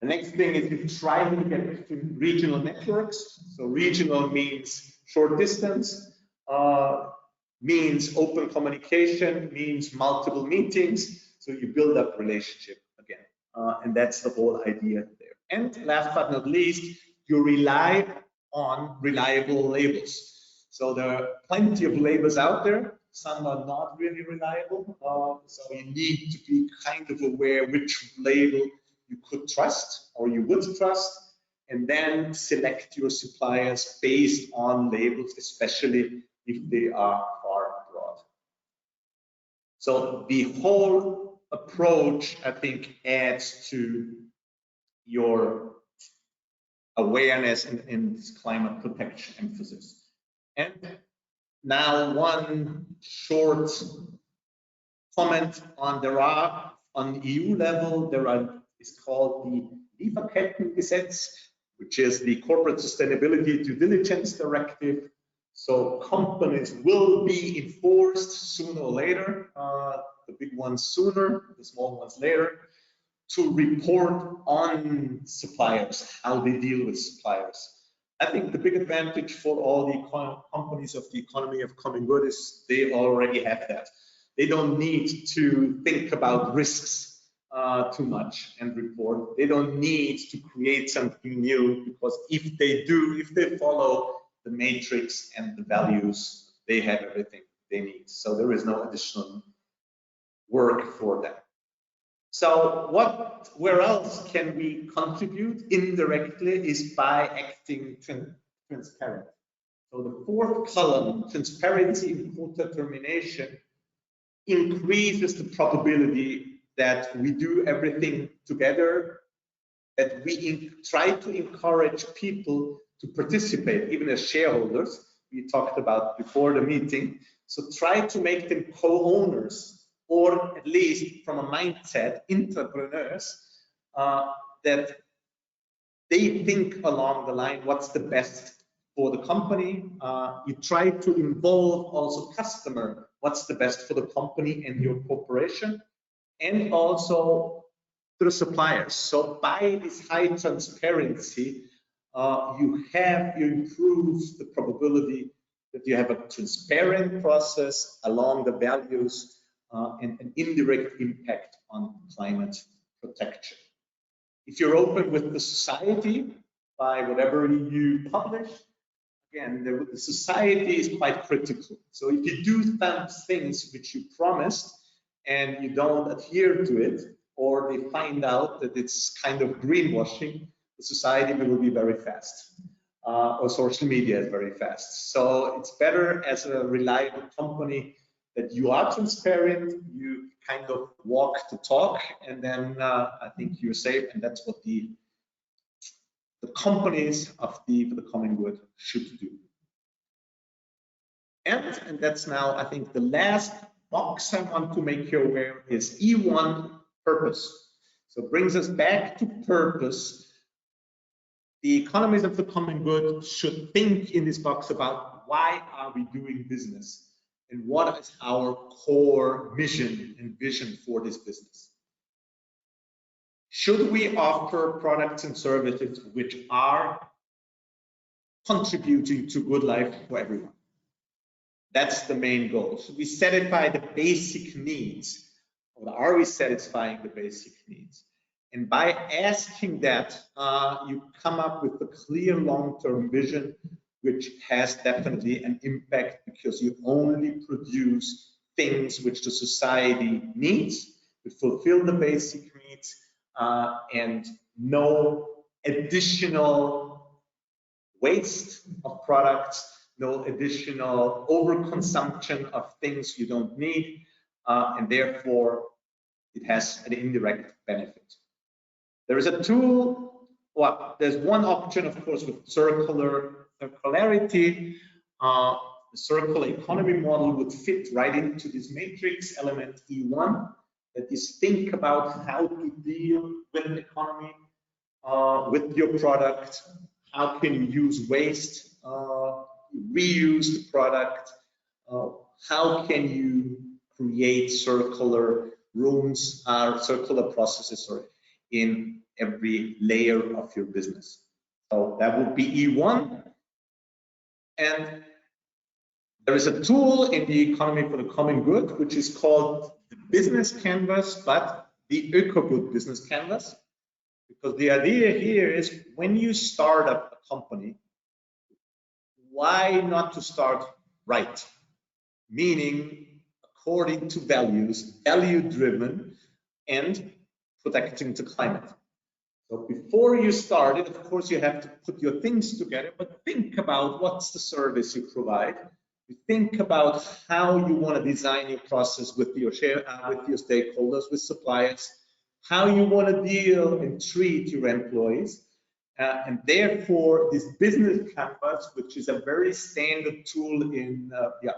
The next thing is you try to get to regional networks. So regional means short distance, means open communication, means multiple meetings. So you build up relationship again. And that's the whole idea there. And last but not least, you rely on reliable labels. So there are plenty of labels out there. Some are not really reliable. So you need to be kind of aware which label you could trust or you would trust, and then select your suppliers based on labels, especially if they are far abroad. So the whole approach, I think, adds to your awareness in this climate protection emphasis. And now one short comment on on EU level, it's called the Lieferkettengesetz, which is the Corporate Sustainability Due Diligence Directive. So companies will be enforced sooner or later the big ones sooner, the small ones later, to report on suppliers, how they deal with suppliers. I think the big advantage for all the companies of the economy of common good is they already have that. They don't need to think about risks too much and report. They don't need to create something new, because if they do, if they follow the matrix and the values, they have everything they need. So there is no additional work for them. So where else can we contribute indirectly is by acting transparent. So the fourth column, transparency in co-determination, increases the probability that we do everything together, that we try to encourage people to participate, even as shareholders, we talked about before the meeting. So try to make them co-owners, or at least from a mindset, entrepreneurs, that they think along the line, what's the best for the company. You try to involve also customer, what's the best for the company and your corporation, and also to the suppliers. So by this high transparency, you improve the probability that you have a transparent process along the values and an indirect impact on climate protection. If you're open with the society by whatever you publish, again, the society is quite critical. So if you do some things which you promised and you don't adhere to it, or they find out that it's kind of greenwashing, the society will be very fast, or social media is very fast. So it's better as a reliable company that you are transparent, you kind of walk the talk, and then I think you're safe, and that's what the companies of the common good should do. And that's now, I think, the last box I want to make you aware is E1, purpose. So it brings us back to purpose. The economies of the common good should think in this box about why are we doing business and what is our core mission and vision for this business. Should we offer products and services which are contributing to good life for everyone? That's the main goal. Should we satisfy the basic needs, or are we satisfying the basic needs? And by asking that, you come up with a clear long-term vision, which has definitely an impact, because you only produce things which the society needs, to fulfill the basic needs, and no additional waste of products, no additional overconsumption of things you don't need, and therefore it has an indirect benefit. There is a tool, well, there's one option, of course, with circularity. The circular economy model would fit right into this matrix element E1, that is, think about how to deal with an economy, with your product, how can you use waste, reuse the product, how can you create circular rooms, circular processes, in every layer of your business. So that would be E1. And there is a tool in the economy for the common good, which is called the business canvas, but the eco-good business canvas. Because the idea here is, when you start up a company, why not to start right? Meaning according to values, value-driven, and protecting the climate. So before you start it, of course, you have to put your things together, but think about what's the service you provide. You think about how you want to design your process with your stakeholders, with suppliers, how you want to deal and treat your employees. And therefore, this business canvas, which is a very standard tool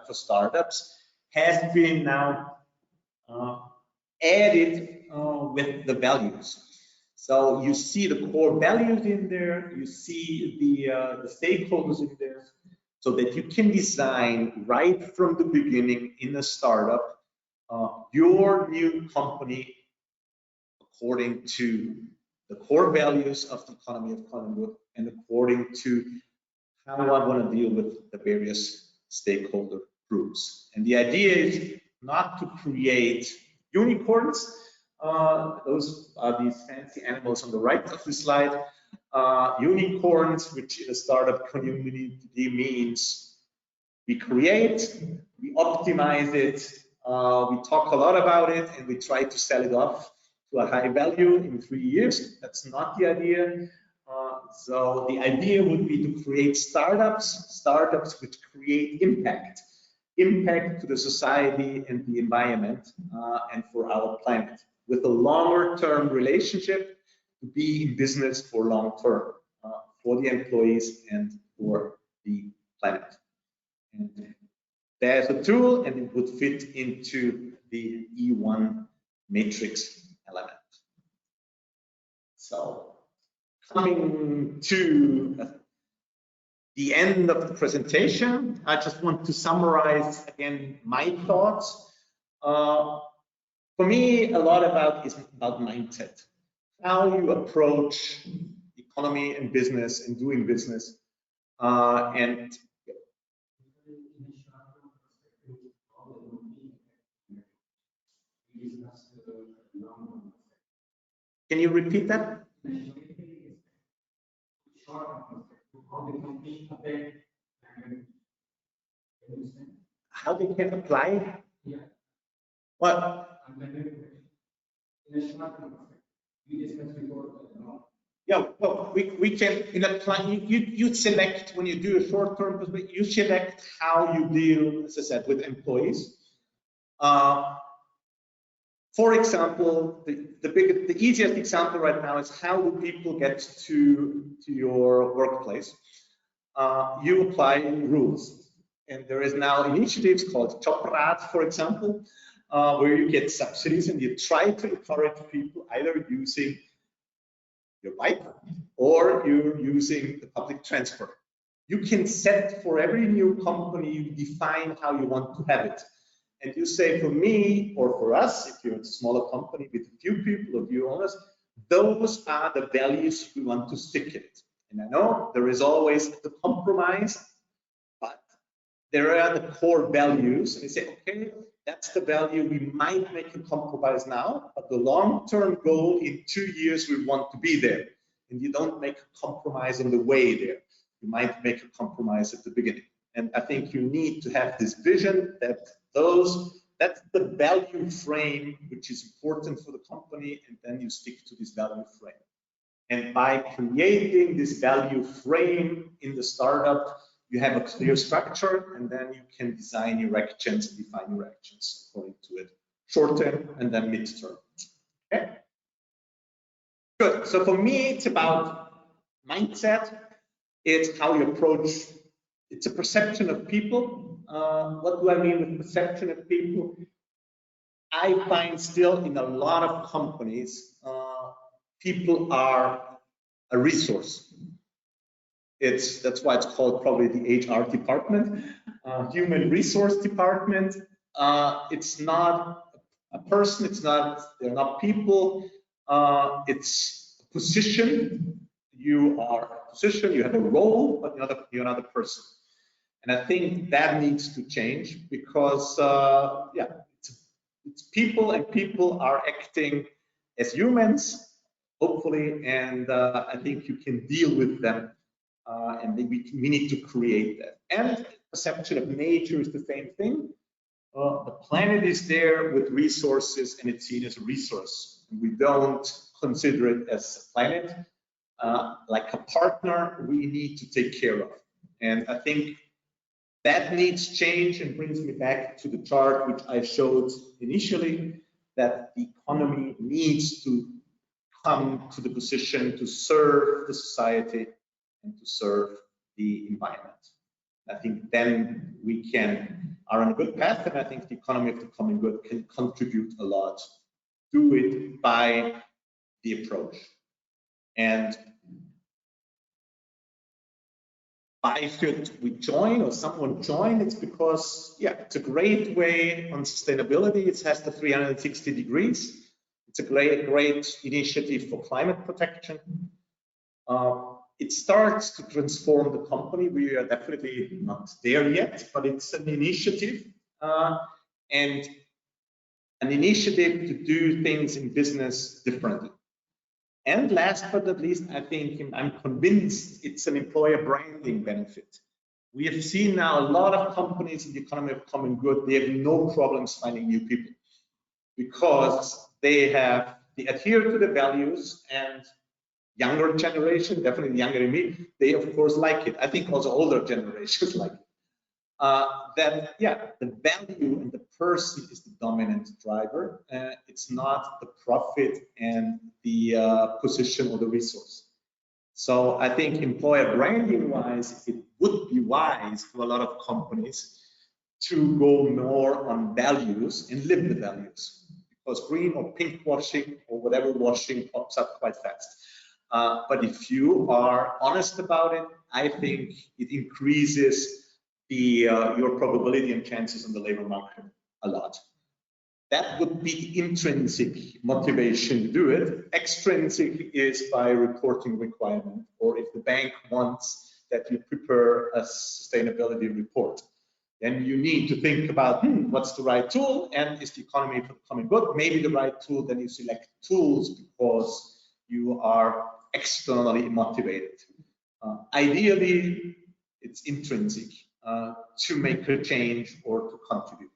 for startups, has been now added with the values. So you see the core values in there, you see the stakeholders in there, so that you can design right from the beginning in a startup your new company according to the core values of the economy of common good and according to how I want to deal with the various stakeholder groups. And the idea is not to create unicorns. Those are these fancy animals on the right of the slide. Unicorns, which in a startup community means we create, we optimize it, we talk a lot about it, and we try to sell it off to a high value in 3 years. That's not the idea. So the idea would be to create startups which create impact to the society and the environment and for our planet, with a longer term relationship, to be in business for long term, for the employees and for the planet. And there's a tool, and it would fit into the E1 matrix element. So coming to the end of the presentation, I just want to summarize again my thoughts. For me, a lot is about mindset, how you approach economy and business and doing business. And can you repeat that? How they can apply? What? Yeah, well, we can in a plan. You select when you do a short-term perspective. You select how you deal, as I said, with employees. For example, the easiest example right now is how do people get to your workplace? You apply rules, and there is now initiatives called Jobrat, for example, where you get subsidies and you try to encourage people either using your bike or you're using the public transport. You can set for every new company, you define how you want to have it. And you say, for me or for us, if you're a smaller company with a few people or few owners, those are the values we want to stick in it. And I know there is always the compromise, but there are the core values. And you say, okay, that's the value. We might make a compromise now, but the long-term goal in 2 years, we want to be there. And you don't make a compromise on the way there. You might make a compromise at the beginning. And I think you need to have this vision that that's the value frame which is important for the company, and then you stick to this value frame. And by creating this value frame in the startup, you have a clear structure, and then you can design your actions and define your actions according to it, short term and then mid-term. Okay. Good. So for me, it's about mindset. It's how you approach. It's a perception of people. What do I mean with perception of people? I find still in a lot of companies, people are a resource. That's why it's called probably the HR department, human resource department. It's not a person. They're not people. It's a position. You are a position. You have a role, but you're not a person. And I think that needs to change because, yeah, it's people, and people are acting as humans, hopefully, and I think you can deal with them, and we need to create that. And perception of nature is the same thing. The planet is there with resources, and it's seen as a resource. We don't consider it as a planet, like a partner we need to take care of. And I think that needs change, and brings me back to the chart which I showed initially, that the economy needs to come to the position to serve the society and to serve the environment. I think then we are on a good path, and I think the economy of the common good can contribute a lot to it by the approach. And why should we join or someone join? It's because, yeah, it's a great way on sustainability. It has the 360 degrees. It's a great initiative for climate protection. It starts to transform the company. We are definitely not there yet, but it's an initiative and an initiative to do things in business differently. And last but not least, I think I'm convinced it's an employer branding benefit. We have seen now a lot of companies in the economy of common good, they have no problems finding new people because they adhere to the values, and younger generation, definitely younger than me, they of course like it. I think also older generations like it. That, yeah, the value and the person is the dominant driver. It's not the profit and the position or the resource. So I think employer branding wise, it would be wise for a lot of companies to go more on values and live the values, because green or pink washing or whatever washing pops up quite fast. But if you are honest about it, I think it increases your probability and chances on the labor market a lot. That would be intrinsic motivation to do it. Extrinsic is by reporting requirement, or if the bank wants that you prepare a sustainability report, then you need to think about what's the right tool, and is the economy for the common good maybe the right tool? Then you select tools because you are externally motivated. Ideally, it's intrinsic. To make a change or to contribute.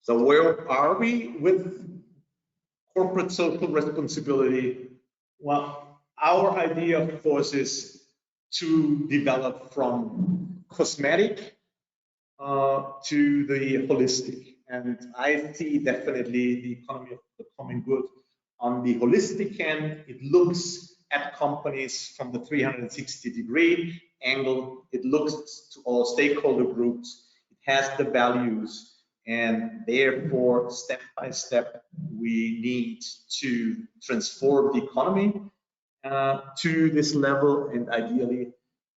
So where are we with corporate social responsibility? Well, our idea, of course, is to develop from cosmetic to the holistic. And I see definitely the economy of the common good on the holistic end. It looks at companies from the 360-degree angle. It looks to all stakeholder groups. It has the values, and therefore, step by step, we need to transform the economy to this level, and ideally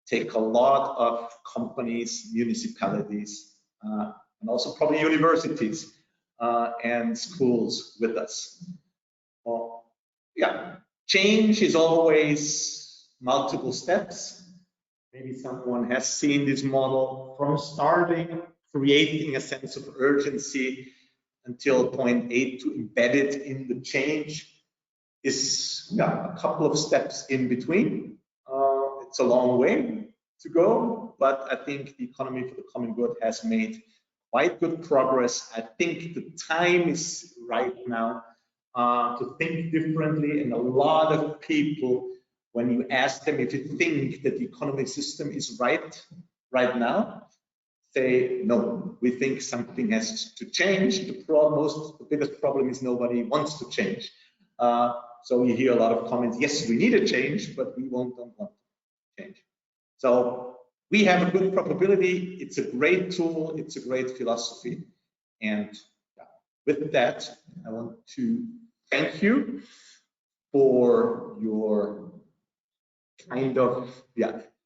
take a lot of companies, municipalities, and also probably universities and schools with us. Well, yeah. Change is always multiple steps. Maybe someone has seen this model from starting, creating a sense of urgency until point 8 to embed it in the change is a couple of steps in between. It's a long way to go, but I think the economy for the common good has made quite good progress. I think the time is right now to think differently, and a lot of people, when you ask them if you think that the economic system is right now, say no, we think something has to change. The biggest problem is nobody wants to change. So you hear a lot of comments, yes, we need a change, but we don't want to change. So we have a good probability. It's a great tool. It's a great philosophy. And with that, I want to thank you for your kind of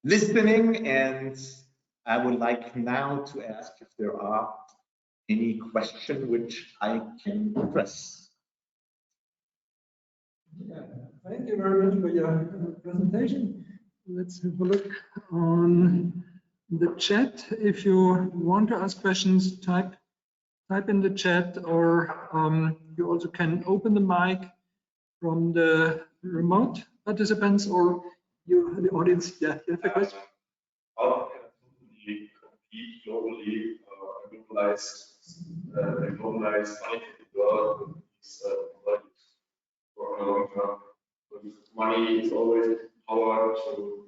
listening, and I would like now to ask if there are any questions which I can address. Yeah, thank you very much for your presentation. Let's have a look on the chat. If you want to ask questions, type in the chat, or you also can open the mic from the remote participants, or you, the audience. Yeah, you have a question? How can we compete globally, globalized world with these projects for a long term? Because money is always power to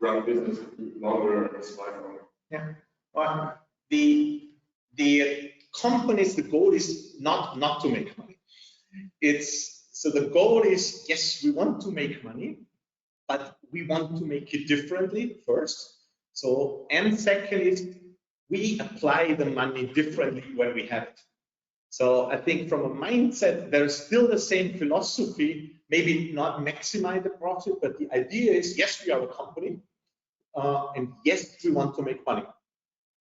run business longer and smarter. Yeah. Well, the companies, the goal is not to make money. So the goal is, yes, we want to make money, but we want to make it differently first. So, and second is we apply the money differently when we have it. So I think from a mindset, there's still the same philosophy. maybe not maximize the profit, but the idea is, yes, we are a company, and yes, we want to make money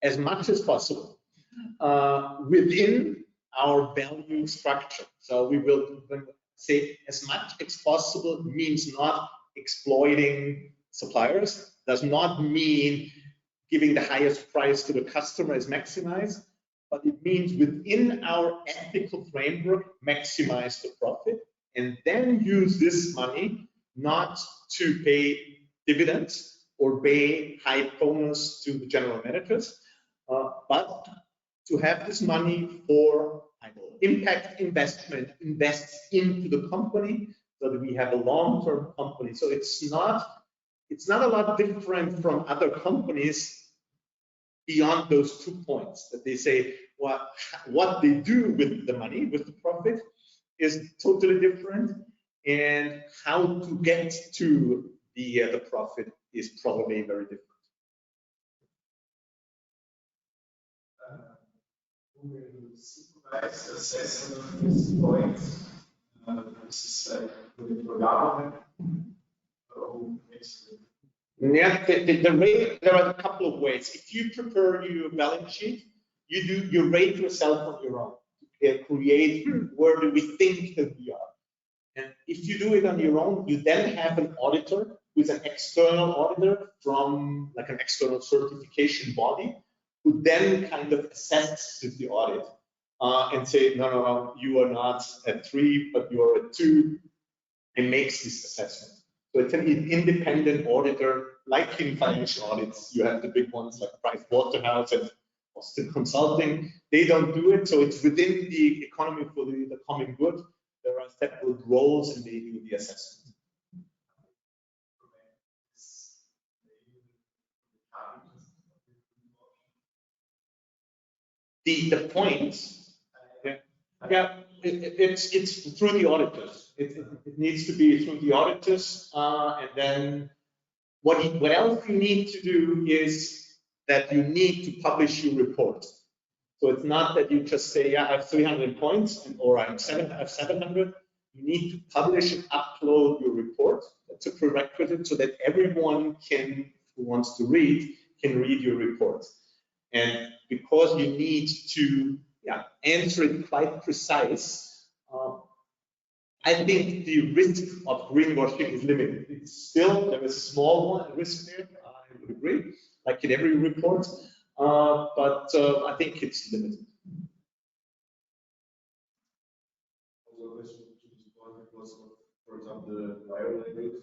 as much as possible within our value structure. So we will say as much as possible means not exploiting suppliers, does not mean giving the highest price to the customer is maximized, but it means within our ethical framework, maximize the profit, and then use this money not to pay dividends or pay high bonus to the general managers, but to have this money for impact investment, invest into the company so that we have a long-term company. So it's not a lot different from other companies beyond those 2 points that they say what they do with the money, with the profit, is totally different, and how to get to the profit is probably very different. Supervise assessment of these points. This is like for government. Yeah, the rate, there are a couple of ways. If you prepare your balance sheet, you rate yourself on your own. Create where do we think that we are. And if you do it on your own, you then have an auditor with an external auditor from like an external certification body, who then kind of assesses the audit and say, no, you are not at 3, but you are at 2, and makes this assessment. So it's an independent auditor, like in financial audits, you have the big ones like Pricewaterhouse and Boston Consulting. They don't do it, so it's within the economy for the common good. There are separate roles, and they do the assessment. The point, it's through the auditors. It needs to be through the auditors, and then what else you need to do is that you need to publish your report. So it's not that you just say, yeah, I have 300 points, or I have 700. You need to publish and upload your report. That's a prerequisite, so that everyone who wants to read, can read your report. And because you need to answer it quite precise, I think the risk of greenwashing is limited. It's still, there is a small risk there, I would agree, like in every report, but I think it's limited. Also, this because, for example, the bio labels,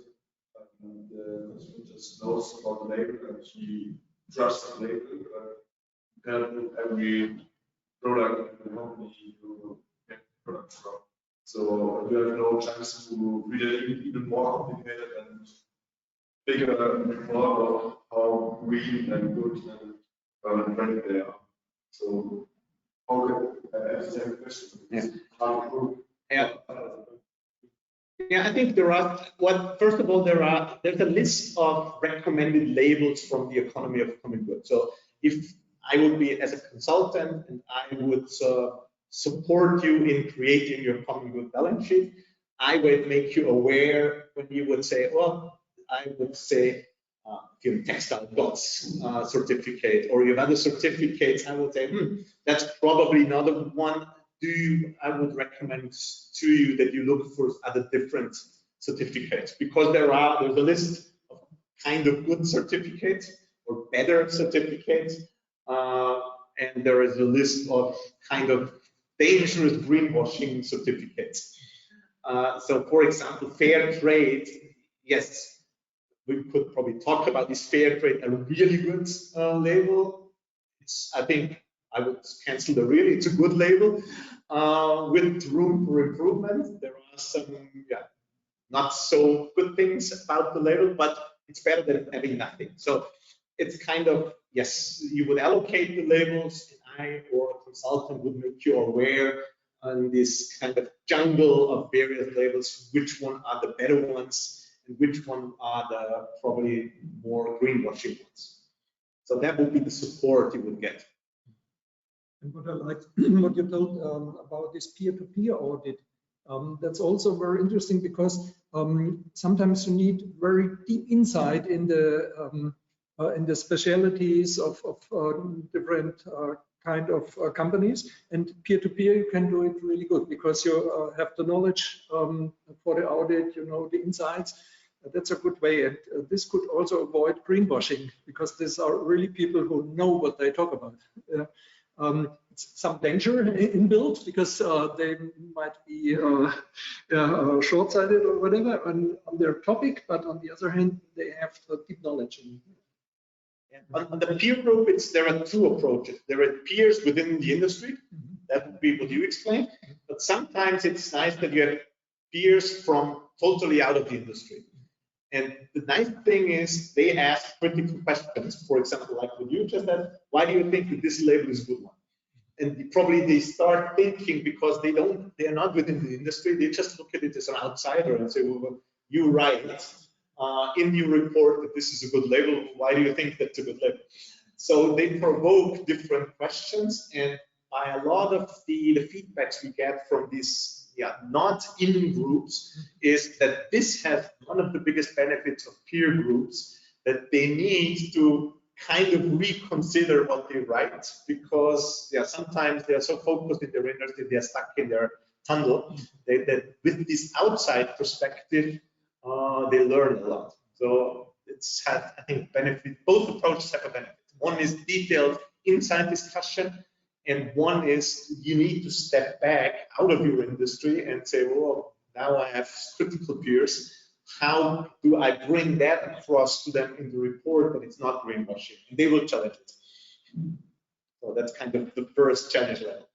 the consumer just knows about the label and he trusts the label. Every product in the company you get products from. So you have no chance to read it even more complicated and figure out how green and good and friendly they are. So how can I ask the question? Yeah, I think there are. First of all, there's a list of recommended labels from the economy of common good. So if I would be as a consultant and I would support you in creating your common good balance sheet, I would make you aware when you would say, well, I would say, if you have textile goods certificate or you have other certificates, I would say, that's probably not the one. I would recommend to you that you look for other different certificates, because there's a list of kind of good certificates or better certificates, and there is a list of kind of dangerous greenwashing certificates. So, for example, fair trade, yes, we could probably talk about this fair trade, a really good label. I think I would cancel the really, it's a good label with room for improvement. There are some not so good things about the label, but it's better than having nothing. So it's kind of, yes, you would allocate the labels, and I or a consultant would make you aware on this kind of jungle of various labels, which one are the better ones and which one are the probably more greenwashing ones. So that would be the support you would get. And what I liked what you told about this peer-to-peer audit, That's also very interesting because sometimes you need very deep insight in the specialities of different kind of companies, and peer-to-peer you can do it really good because you have the knowledge for the audit, you know the insights. That's a good way, and this could also avoid greenwashing because these are really people who know what they talk about. Some danger inbuilt because they might be short-sighted or whatever on their topic, but on the other hand, they have deep knowledge. On the peer group, there are two approaches. There are peers within the industry. That would be what you explained. But sometimes it's nice that you have peers from totally out of the industry. And the nice thing is they ask critical questions. For example, like what you just said, why do you think that this label is a good one? And probably they start thinking because they're not within the industry. They just look at it as an outsider and say, well, you write in your report that this is a good label. Why do you think that's a good label? So they provoke different questions, and by a lot of the feedbacks we get from these not in groups is that this has one of the biggest benefits of peer groups, that they need to kind of reconsider what they write because sometimes they are so focused in their industry, they are stuck in their tunnel, that with this outside perspective, they learn a lot. So it's had, I think, benefit. Both approaches have a benefit. One is detailed inside discussion, and one is you need to step back out of your industry and say, well, now I have critical peers. How do I bring that across to them in the report that it's not greenwashing? And they will challenge it. So that's kind of the first challenge level.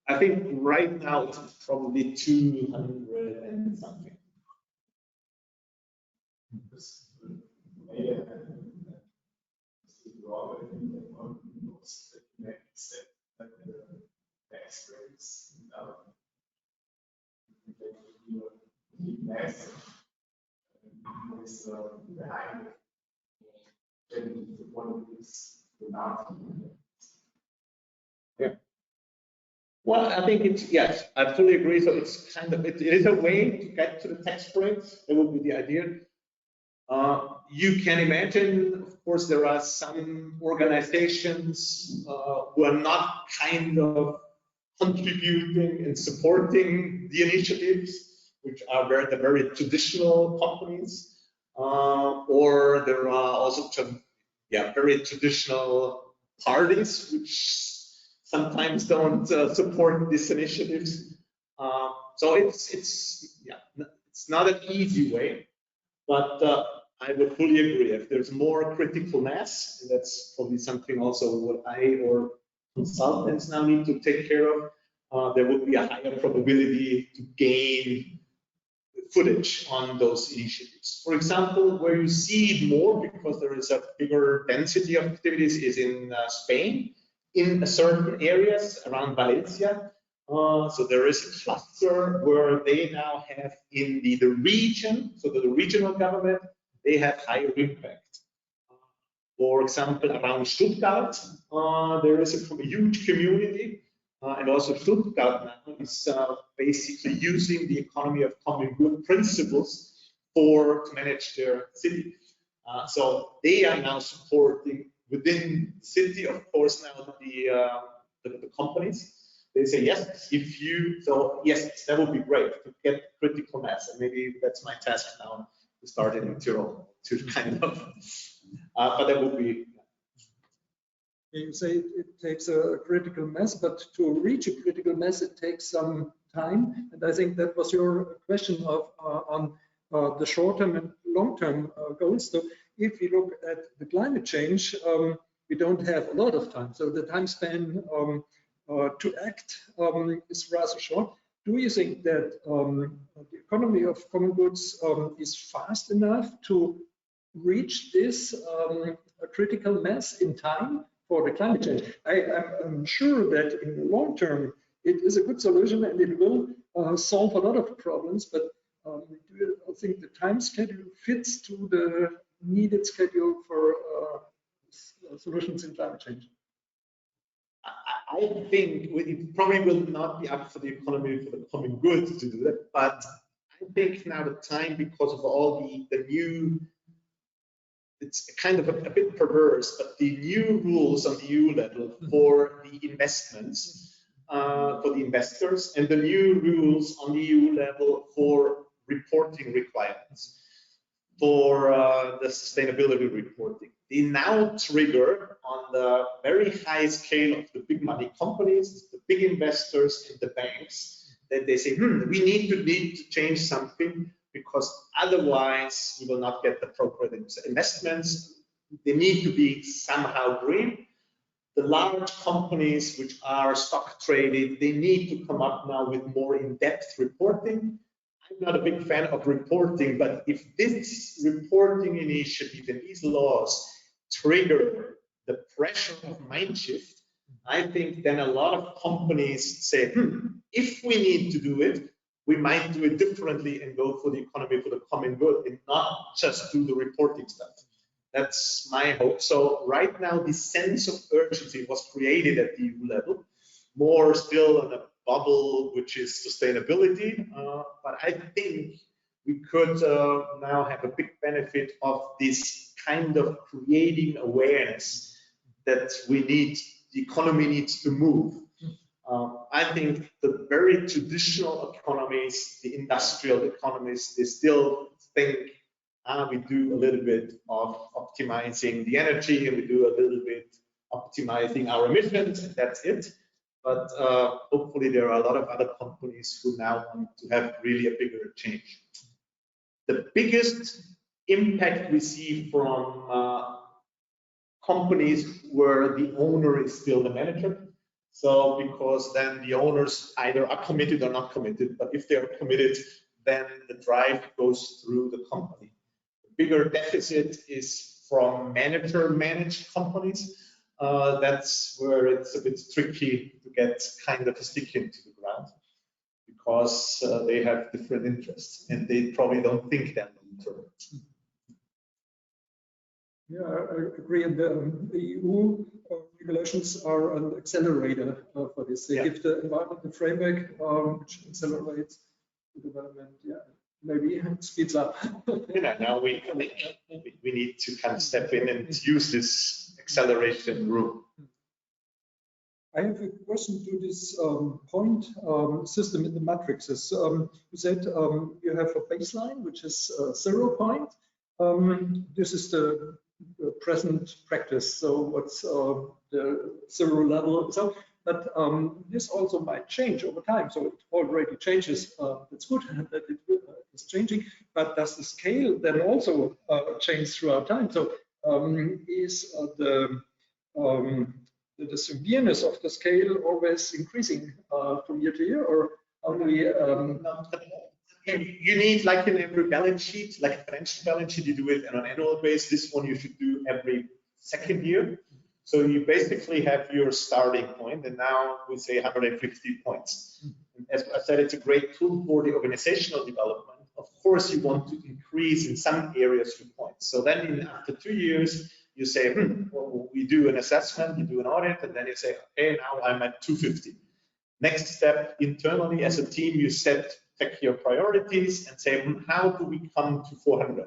I think right now it's probably 200 and something. Yeah. Well, I think it's, yes, I fully agree. So it's kind of, it is a way to get to the tax breaks. That would be the idea. You can imagine, of course, there are some organizations who are not kind of contributing and supporting the initiatives, which are the very traditional companies, or there are also very traditional parties which sometimes don't support these initiatives. So it's not an easy way, but I would fully agree. If there's more critical mass, and that's probably something also what I or consultants now need to take care of, there would be a higher probability to gain footage on those initiatives. For example, where you see it more because there is a bigger density of activities is in Spain, in certain areas around Valencia. So there is a cluster where they now have in the region, so the regional government, they have higher impact. For example, around Stuttgart, there is a huge community, and also Stuttgart now is basically using the economy of common good principles to manage their city. So they are now supporting within the city, of course, now the companies. They say yes, yes, that would be great to get critical mass, and maybe that's my task now to start in Tyrol to kind of. But that would be. You say it takes a critical mass, but to reach a critical mass, it takes some time. And I think that was your question on the short-term and long-term goals. So if you look at the climate change, we don't have a lot of time. So the time span to act is rather short. Do you think that the economy of common goods is fast enough to reach this critical mass in time for the climate change? I'm sure that in the long term it is a good solution and it will solve a lot of problems, but do you think the time schedule fits to the needed schedule for solutions in climate change? I think it probably will not be up for the economy for the common good to do that, but I think now the time, because of all the new, it's kind of a bit perverse, but the new rules on the EU level for the investments, for the investors, and the new rules on the EU level for reporting requirements for the sustainability reporting. They now trigger on the very high scale of the big money companies, the big investors and the banks, that they say, we need to change something, because otherwise we will not get the appropriate investments. They need to be somehow green. The large companies which are stock traded, they need to come up now with more in-depth reporting. I'm not a big fan of reporting, but if this reporting initiative and these laws trigger the pressure of mind shift, I think then a lot of companies say, if we need to do it, we might do it differently and go for the economy for the common good and not just do the reporting stuff. That's my hope. So right now, the sense of urgency was created at the EU level, more still in a bubble, which is sustainability. But I think we could now have a big benefit of this kind of creating awareness that we need, the economy needs to move. I think the very traditional economies, the industrial economies, they still think we do a little bit of optimizing the energy and we do a little bit optimizing our emissions, and that's it. But hopefully there are a lot of other companies who now want to have really a bigger change. The biggest impact we see from companies where the owner is still the manager. So because then the owners either are committed or not committed, but if they are committed, then the drive goes through the company. The bigger deficit is from manager-managed companies. That's where it's a bit tricky to get kind of a stick into the ground, because they have different interests and they probably don't think that long term. Yeah, I agree. And the EU regulations are an accelerator for this. They give the environmental framework, which accelerates the development. Yeah, maybe it speeds up. Now we need to kind of step in and use this acceleration room. I have a question to this point system in the matrices. You said you have a baseline, which is 0 point. This is the present practice. So what's the 0 level? So, but this also might change over time. So it already changes. It's good that it is changing. But does the scale then also change throughout time? So is the severeness of the scale always increasing from year to year, or only? You need, like in every balance sheet, like a financial balance sheet, you do it on an annual basis. This one you should do every second year. So you basically have your starting point, and now we say 150 points. As I said, it's a great tool for the organizational development. Of course, you want to increase in some areas your points. So then after 2 years, you say, well, we do an assessment, you do an audit, and then you say, okay, now I'm at 250. Next step, internally as a team, you take your priorities and say, how do we come to 400?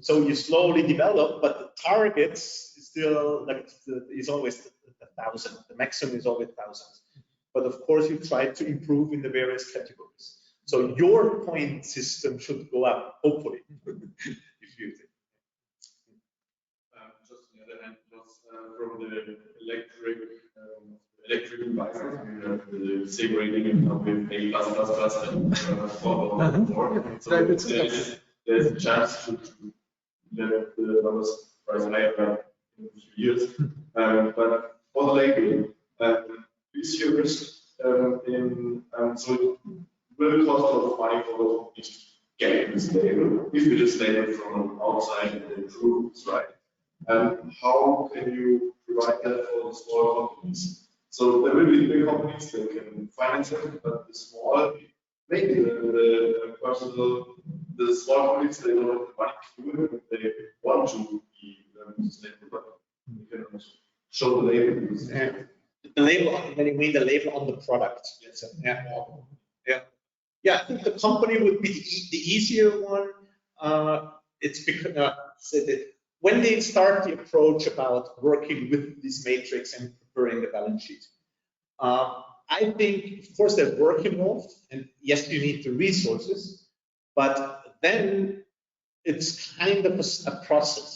So you slowly develop, but the targets is still like is always 1,000. The maximum is always 1,000. But of course, you try to improve in the various categories. So your point system should go up, hopefully, if you think. Just on the other hand, just from the electric devices, we have the same rating with A++, and 4. So there's a chance to let the numbers rise higher in a few years. But for the labeling, is your risk so will the cost of money for getting this label, if it is labeled from outside and improved, right? How can you provide that for the small companies? So there will be big companies that can finance it, but the small, maybe the small companies, they don't have the money to do it, but they want to be sustainable, but they show the label. Yeah. The label, when you mean the label on the product. Yes. Yeah, I think the company would be the easier one. It's because so that when they start the approach about working with this matrix and preparing the balance sheet, I think, of course, there's work involved, and yes, you need the resources, but then it's kind of a process.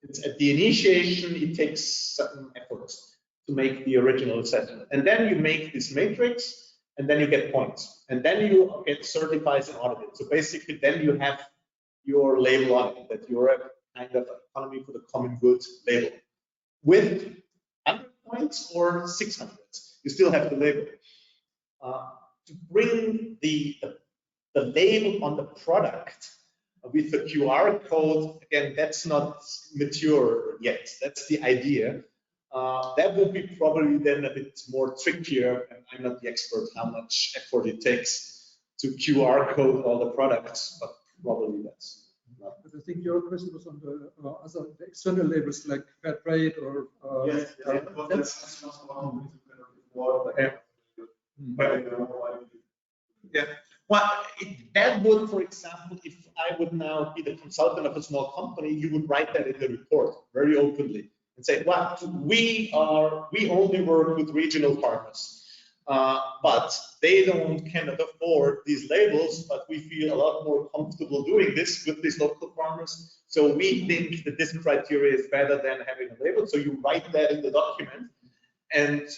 It's at the initiation, it takes certain efforts to make the original assessment, and then you make this matrix, and then you get points, and then you get certified and audited. So basically, then you have your label on it, that you're a kind of economy for the common good label. With 100 points or 600, you still have the label. To bring the label on the product with the QR code, again, that's not mature yet. That's the idea. That will be probably then a bit more trickier, and I'm not the expert how much effort it takes to QR code all the products, but probably that's not. But I think your question was on the other the external labels like fair trade or Yes, that's yeah. Well, that would, for example, if I would now be the consultant of a small company, you would write that in the report very openly and say, well, we only work with regional partners, but they cannot afford these labels, but we feel a lot more comfortable doing this with these local farmers. So we think that this criteria is better than having a label. So you write that in the document, and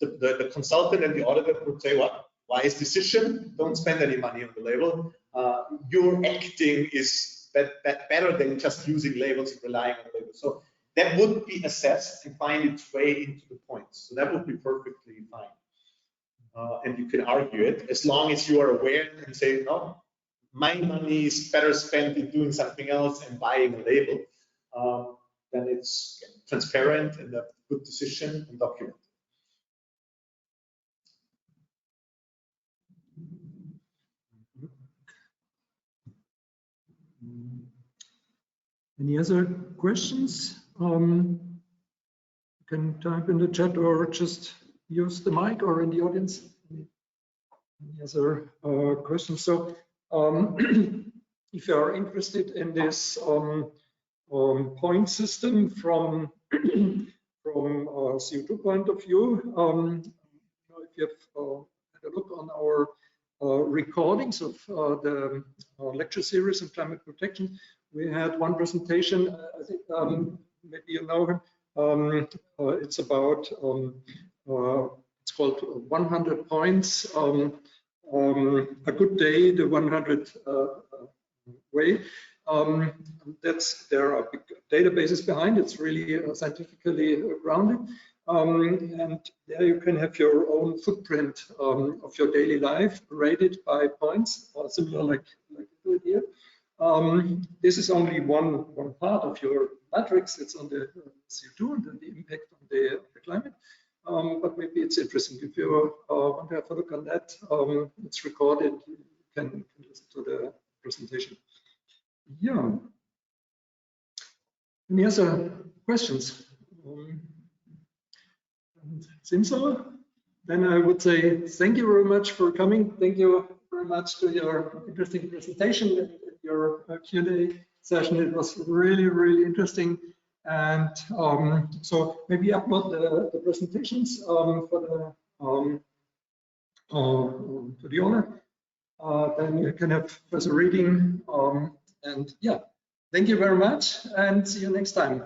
the consultant and the auditor would say, what? Wise decision, don't spend any money on the label. Your acting is better than just using labels and relying on labels. So that would be assessed and find its way into the points. So that would be perfectly fine. And you can argue it as long as you are aware and say, no, my money is better spent in doing something else and buying a label. Then it's transparent and a good decision and documented. Any other questions? You can type in the chat or just use the mic, or in the audience. Any other questions? So if you are interested in this point system from CO2 point of view, if you have had a look on our recordings of the lecture series on climate protection, we had one presentation. I think maybe you know him. It's about it's called 100 points. A good day, the 100 way. There are big databases behind. It's really scientifically grounded. And there you can have your own footprint of your daily life rated by points, similar like here. This is only one part of your matrix. It's on the CO2 and then the impact on the climate. But maybe it's interesting if you want to have a look on that. It's recorded. You can listen to the presentation. Yeah. Any other questions? Seems so. Then I would say thank you very much for coming. Thank you very much to your interesting presentation and your Q&A session. It was really, really interesting. And so maybe upload the presentations for the owner. Then you can have further reading. And yeah, thank you very much, and see you next time.